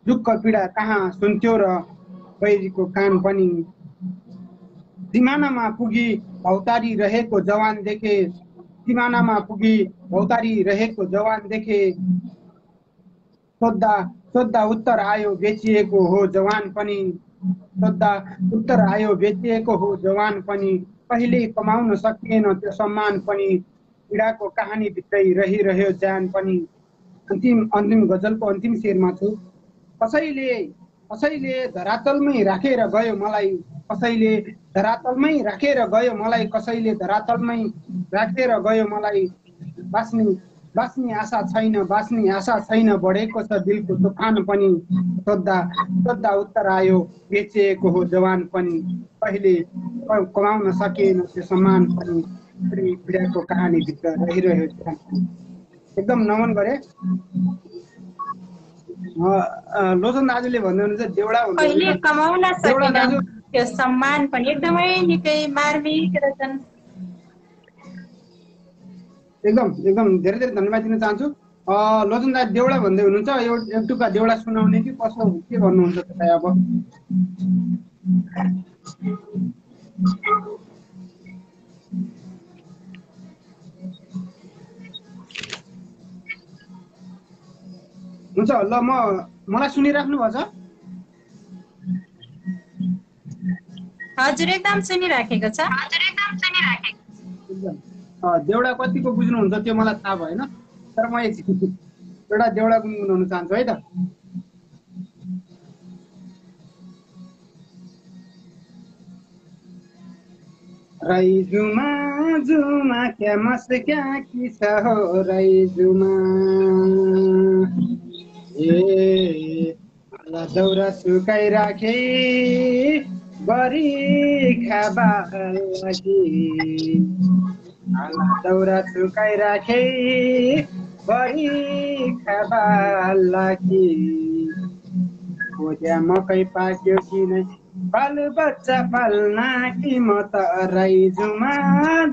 दुःख पीडा कहाँ सुन्थ्यो र बैरीको कान पनि सिमानामा पुगी भौतारी रहेको जवान देखे सिमानामा पुगी भौतारी रहेको जवान देखे सोद्धा उत्तर आयो बेचिएको हो जवान पनि सोद्धा उत्तर आयो बेचिएको हो जवान पनि कहिले कमाउन सकिएन त्यो सम्मान पनि पीडाको कहानी भित्रै रहिरह्यो ज्यान पनि अन्तिम गजलको अन्तिम शेरमा छु कसैले धरातलमै राखेर गयो मलाई कसैले धरातलमै राखेर गयो मलाई कसैले धरातलमै राखेर गयो मलाई बास्ने आशा छैन बढेको छ दिलको तुफान पनि सोद्धा उत्तर आयो बेचिएको हो जवान पनि कहिले कमाउन सकिएन त्यो सम्मान पनि पीडाको कहानी भित्र रहिरह्यो एकदम नमन गरे लोचन दाजुले भन्दै हुनुहुन्छ देउडा कहिले कमाउन सकिएन त्यो सम्मान पनि एकदमै निकै मार्मिक रहेछन् एकदम धेरै धेरै धन्यवाद दिन चाहन्छु लोचन दाजु देउडा भन्दै हुनुहुन्छ एक टुक्का देउडा सुनाउने कि कसो के भन्नुहुन्छ तपाईँ अब हुन्छ ल मलाई सुनिराख्नु भएको छ हजुर एकदम सुनिराखेको छ देउडा कतिको बुझ्नुहुन्छ त्यो मलाई थाहा भएन तर म एउटा देउडा गुनगुनाउन चाहन्छु है त राई जुमा जुमा क्या मस क्या की छ हो राई जुमा दौरा सुकाइ राखे बरी खाबा दौरा सुकाइ राखे बरी खाबा लागी खोज्या मकै पाक्यो कि नै बाल बच्चा पाल्ना कि म त राई जुमा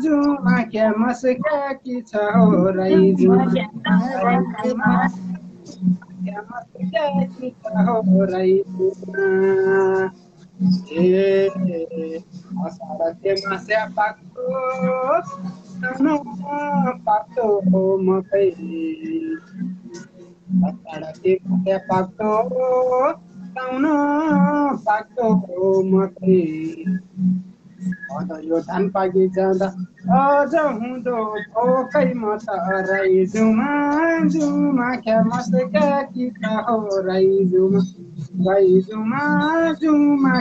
जुमा क्या मस क्या की छ हो राई जुमा असाढे मास्या पाक्तो मकै असाढे मास्या पाक्तो मकै यो धान पाकी जाँदा अझ हुँदो भोकै म त राई जुमा जुमा क्या मस क्या की छ हो राई जुमा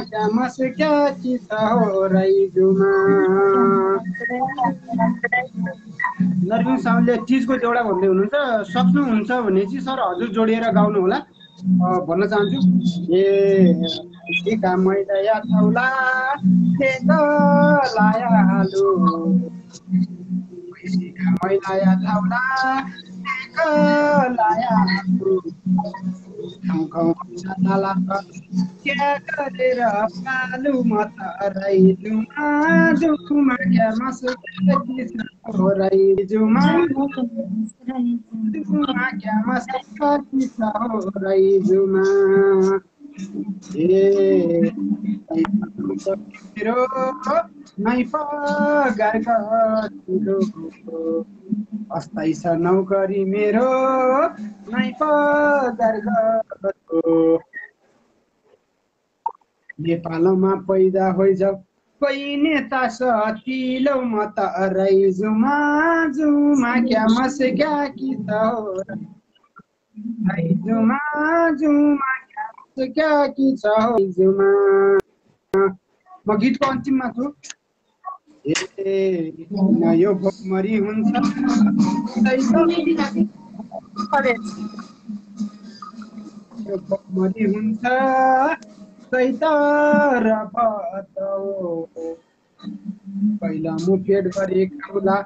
क्या मस क्या की छ हो राई जुमा नरबिङ साउले चिजको देउडा भन्दै हुनुहुन्छ सक्नुहुन्छ भने चाहिँ सर हजुर जोडिएर गाउनु होला भन्न चाहन्छु टिका मैदा थौला लाया हालु मैदा थौला लाया हालु क्या गरेर पालु म त राई जुमा जुमा क्या मस हो राई जुमा जुमा क्या मस हो राई जुमा मेरो नै पगार अस्थायी छ नौकरी मेरो नै पगार नेपालमा पैदा होइजाऊ कोही नेता सतिलो म त राई जुमा जुमा क्या मस क्या की छ हो राई जुमा जुमा क्या की छ हो जुमा म गीतको अन्तिममा छु यो भोकमरी हुन्छ यो भोकमरी हुन्छ सैतर पहिला मुखेट गरे खाउला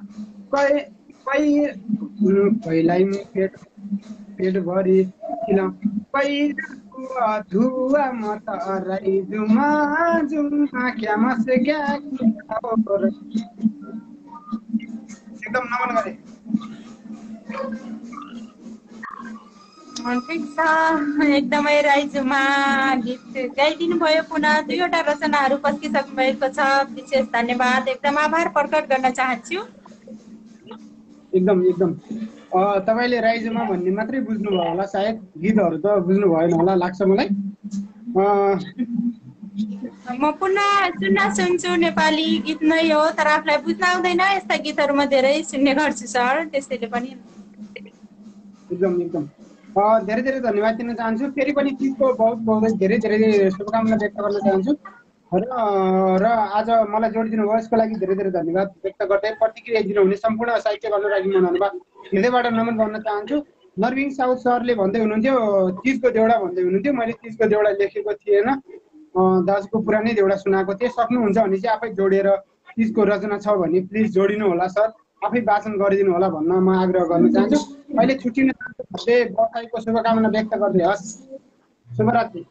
पहिला मुखेट पेटभरि खिलाउँ पहिरोको धुवा म तराई जुमा जुमा क्यामस एकदम नमन गरे ठिक छ एकदमै राइजुमा गीत गाइदिनु भयो पुनः 2वटा रचनाहरू पस्किसक्नु भएको छ विशेष धन्यवाद एकदम आभार प्रकट गर्न चाहन्छु एकदम एकदम तपाईले राइजुमा भन्ने मात्रै बुझ्नुभयो होला सायद गीतहरू त बुझ्नु भएन होला लाग्छ मलाई म पुनः सुन्छु नेपाली गीत नै हो तर आफूलाई बुझ्न आउँदैन यस्ता गीतहरू म धेरै सुन्ने गर्छु सर त्यसैले पनि एकदम एकदम धेरै धेरै धन्यवाद दिन चाहन्छु फेरि पनि तिजको बहुत बहुत धेरै धेरै शुभकामना व्यक्त गर्न चाहन्छु र आज मलाई जोडिदिनु भयो यसको लागि धेरै धेरै धन्यवाद व्यक्त गर्दै प्रतिक्रिया दिनुहुने सम्पूर्ण साहित्य अनुरागी मनहरूमा हृदयबाट नमन गर्न चाहन्छु नरविङ साउथ सरले भन्दै हुनुहुन्थ्यो तिजको देउडा भन्दै हुनुहुन्थ्यो मैले तिजको देउडा लेखेको थिएन दाजुको पुरानै देउडा सुनाएको थिएँ सक्नुहुन्छ भने चाहिँ आफै जोडेर तिजको रचना छ भने प्लिज जोडिनु होला सर आफै वाचन गरिदिनु होला भन्न म आग्रह गर्न चाहन्छु अहिले छुट्टिन भन्दै बसाइको शुभकामना व्यक्त गर्दै हस् शुभरात्रि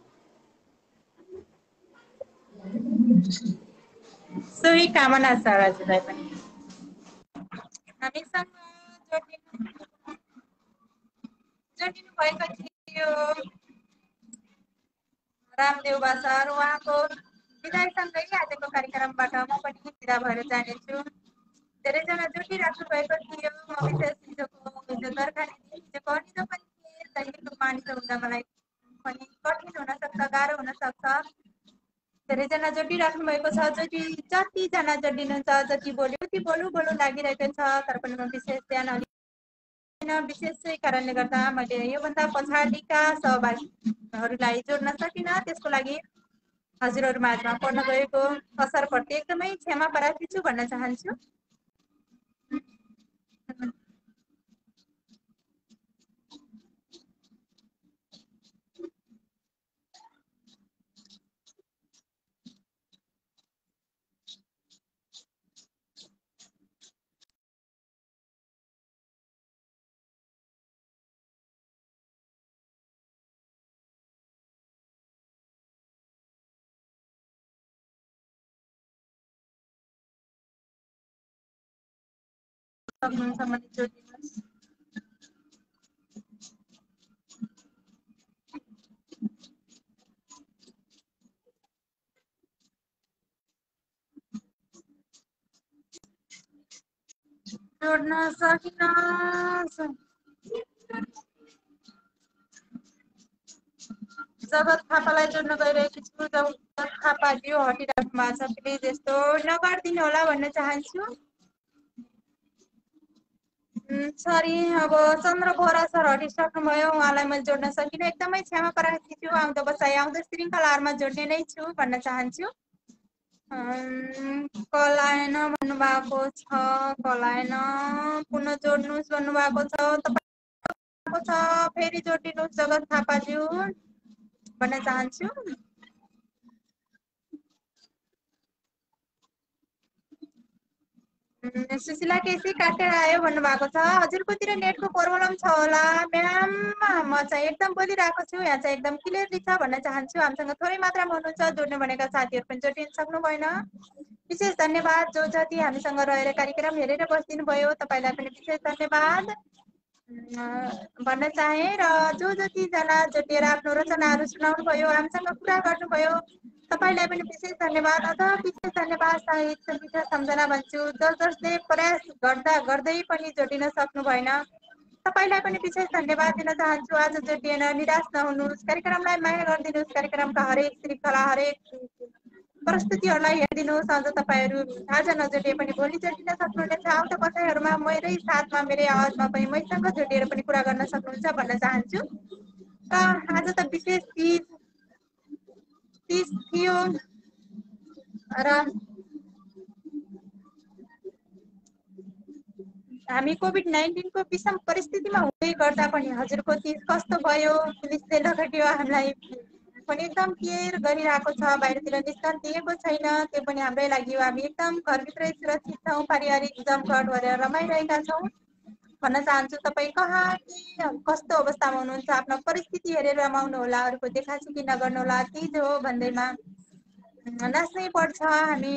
सोही कामना सर हजुरलाई पनि हामीसँग जोडिनु भएको थियो रामदेव सर उहाँको विदायसँगै आजको कार्यक्रमबाट म पनि विदा भएर जानेछु धेरैजना जोडिराख्नु भएको थियो म विशेष हिजोको तरकारी हिजोको अनिजो पनि थिएँ दैनिक मानिस हुँदा मलाई पनि कठिन हुनसक्छ गाह्रो हुनसक्छ धेरैजना जोडिराख्नु भएको छ जतिजना जोडिनुहुन्छ जति बोल्यो उति बोलु लागिरहेको छ तर पनि म विशेष ध्यान विशेष कारणले गर्दा मैले योभन्दा पछाडिका सहभागीहरूलाई जोड्न सकिनँ त्यसको लागि हजुरहरू माझमा पर्न गएको असरप्रति एकदमै क्षमा प्रार्थी छु भन्न चाहन्छु जोड्न सकिन जगत थापालाई जोड्न गइरहेको छु जगत थापा यो हटिराख्नु भएको छ प्लिज यस्तो नगरिदिनु होला भन्न चाहन्छु सरी अब चन्द्र बोहरा सर हटिसक्नुभयो उहाँलाई मैले जोड्न सकिनँ एकदमै क्षमा प्रार्थी छु आउँदो बसाइ आउँदो श्रृङ्खलाहरूमा जोड्ने नै छु भन्न चाहन्छु कलाएन भन्नुभएको छ कलाएन पुनः जोड्नुहोस् भन्नुभएको छ तपाईँको छ फेरि जोडिदिनुहोस् जगत थापाज्यू भन्न चाहन्छु सुशीला केसी काटेर आयो भन्नुभएको छ हजुरकोतिर नेटको प्रब्लम छ होला म्याम म चाहिँ एकदम बोलिरहेको छु यहाँ चाहिँ एकदम क्लियरली छ भन्न चाहन्छु हामीसँग थोरै मात्रामा हुनुहुन्छ जोड्नु भनेका साथीहरू पनि जोडिन सक्नु भएन विशेष धन्यवाद जो जति हामीसँग रहेर कार्यक्रम हेरेर बसिदिनु भयो तपाईँलाई पनि विशेष धन्यवाद भन्न चाहे र जो जतिजना जोडिएर आफ्नो रचनाहरू सुनाउनु भयो हामीसँग कुरा गर्नुभयो तपाईलाई पनि विशेष धन्यवाद अझ विशेष धन्यवाद सहित मिठा सम्झना भन्छु जसले प्रयास गर्दै पनि जोडिन सक्नु भएन तपाईलाई पनि विशेष धन्यवाद दिन चाहन्छु आज जोडिएन निराश नहुनुहोस् कार्यक्रमलाई माया गरिदिनुहोस् कार्यक्रमका हरेक श्रृङ्खला हरेक प्रस्तुतिहरूलाई हेरिदिनुहोस् अझ तपाईँहरू आज नजोडिए पनि भोलि जोडिन सक्नुहुनेछ आउँदो बसाइहरूमा मेरै साथमा मेरै आवाजमा पनि मैसँग जोडिएर पनि कुरा गर्न सक्नुहुन्छ भन्न चाहन्छु र आज त विशेष तीज थियो र हामी कोभिड-19 को विषम परिस्थितिमा हुँदै गर्दा पनि हजुरको तीज कस्तो भयो पुलिसले लगटियो हामीलाई पनि एकदम केयर गरिरहेको छ बाहिरतिर निस्कन दिएको छैन त्यो पनि हाम्रै लागि हो हामी एकदम घरभित्रै सुरक्षित छौँ पारिवारिक जमघट गरेर रमाइरहेका छौँ भन्न चाहन्छु तपाईँ कहाँ के कस्तो अवस्थामा हुनुहुन्छ आफ्नो परिस्थिति हेरेर रमाउनु होला अरूको देखासेखी नगर्नु होला तीज हो भन्दैमा नाच्नै पर्छ हामी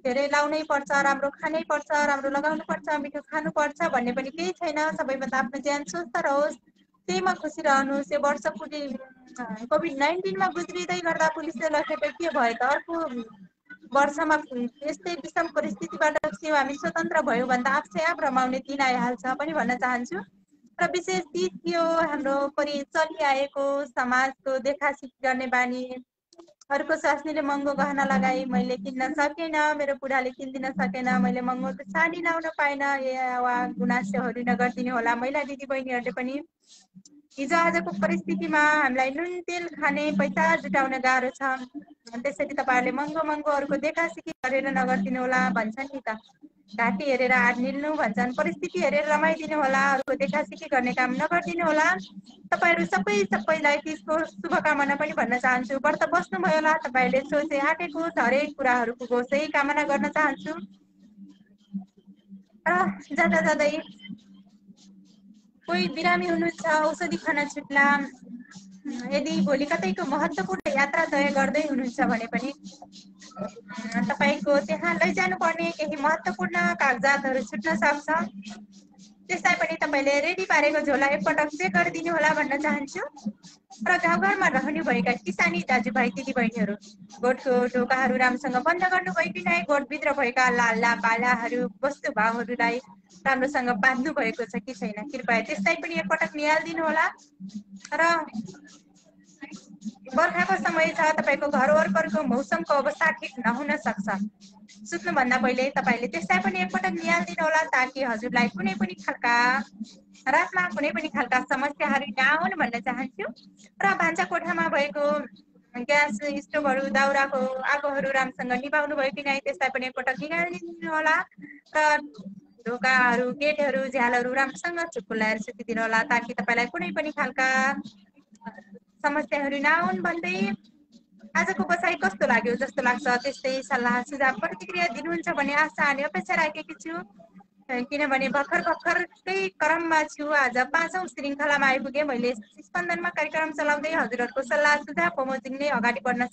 धेरै लाउनै पर्छ राम्रो खानै पर्छ राम्रो लगाउनु पर्छ मिठो खानु पर्छ भन्ने पनि केही छैन सबैभन्दा आफ्नो ज्यान स्वस्थ रहोस् त्यहीमा खुसी रहनुहोस् यो वर्ष कोभिड-19 गुज्रिँदै गर्दा पुलिसले लखेटे के भयो त अर्को वर्षमा यस्तै विषम परिस्थितिबाट हामी स्वतन्त्र भयो भन्दा आफै आफ रमाउने दिन आइहाल्छ पनि भन्न चाहन्छु र विशेष ती थियो हाम्रो चलिआएको समाजको देखासिख गर्ने बानी अरूको स्वास्नीले महँगो गहना लगाई मैले किन्न सकेन मेरो बुढाले किनिदिन सकेन मैले महँगो साडी लाउन पाएन वा गुनासोहरू नगरिदिनु होला महिला दिदीबहिनीहरूले पनि हिजो आजको परिस्थितिमा हामीलाई नुन तेल खाने पैसा जुटाउन गाह्रो छ त्यसरी तपाईँहरूले महँगो अरूको देखासिखी गरेर नगरिदिनु होला भन्छन् नि त घाँटी हेरेर हात निल्नु भन्छन् परिस्थिति हेरेर रमाइदिनु होला अरूको देखासिखी गर्ने काम नगरिदिनु होला तपाईँहरू सबैलाई त्यसको शुभकामना पनि भन्न चाहन्छु व्रत बस्नुभयो होला तपाईँहरूले सोचे आँटेको हरेक कुराहरूको सही कामना गर्न चाहन्छु र जाँदै कोही बिरामी हुनुहुन्छ औषधि खान छुट्ला यदि भोलि कतैको महत्त्वपूर्ण यात्रा तय गर्दै हुनुहुन्छ भने पनि तपाईको त्यहाँ लैजानु पर्ने केही महत्त्वपूर्ण कागजातहरू छुट्न सक्छ त्यसलाई पनि तपाईँले रेडी पारेको झोला एकपटक चेक गरिदिनु होला भन्न चाहन्छु र गाउँघरमा रहनुभएका किसानी दाजुभाइ दिदीबहिनीहरू गोठको ढोकाहरू राम्रोसँग बन्द गर्नुभयो कि नै गोठभित्र भएका लाला पालाहरू वस्तुभावहरूलाई राम्रोसँग बाँध्नु भएको छ कि छैन कृपया त्यसलाई पनि एकपटक निहालिदिनु होला र बर्खाको समय छ तपाईँको घर वरपरको मौसमको अवस्था ठिक नहुन सक्छ सुत्नुभन्दा पहिले तपाईँले त्यसलाई पनि एकपटक निहालिदिनु होला ताकि हजुरलाई कुनै पनि खालका रातमा कुनै पनि खालका समस्याहरू नआउन् भन्न चाहन्छु र भान्सा कोठामा भएको ग्यास स्टोभहरू दाउराको आगोहरू राम्रोसँग निभाउनु भयो कि नै त्यसलाई पनि एकपटक निहालिदिनु होला र ढोकाहरू गेटहरू झ्यालहरू राम्रोसँग चुकुलाएर सुतिदिनु होला ताकि तपाईँलाई कुनै पनि खालका समस्याहरू नआउन् भन्दै आजको बसाइ कस्तो लाग्यो जस्तो लाग्छ त्यस्तै सल्लाह सुझाव प्रतिक्रिया दिनुहुन्छ भने आशा अनि अपेक्षा राखेकी छु किनभने भर्खरकै क्रममा छु आज 5औं श्रृङ्खलामा आइपुगे मैले स्पन्दनमा कार्यक्रम चलाउँदै हजुरहरूको सल्लाह सुझाव बमोजिम नै अगाडि बढ्न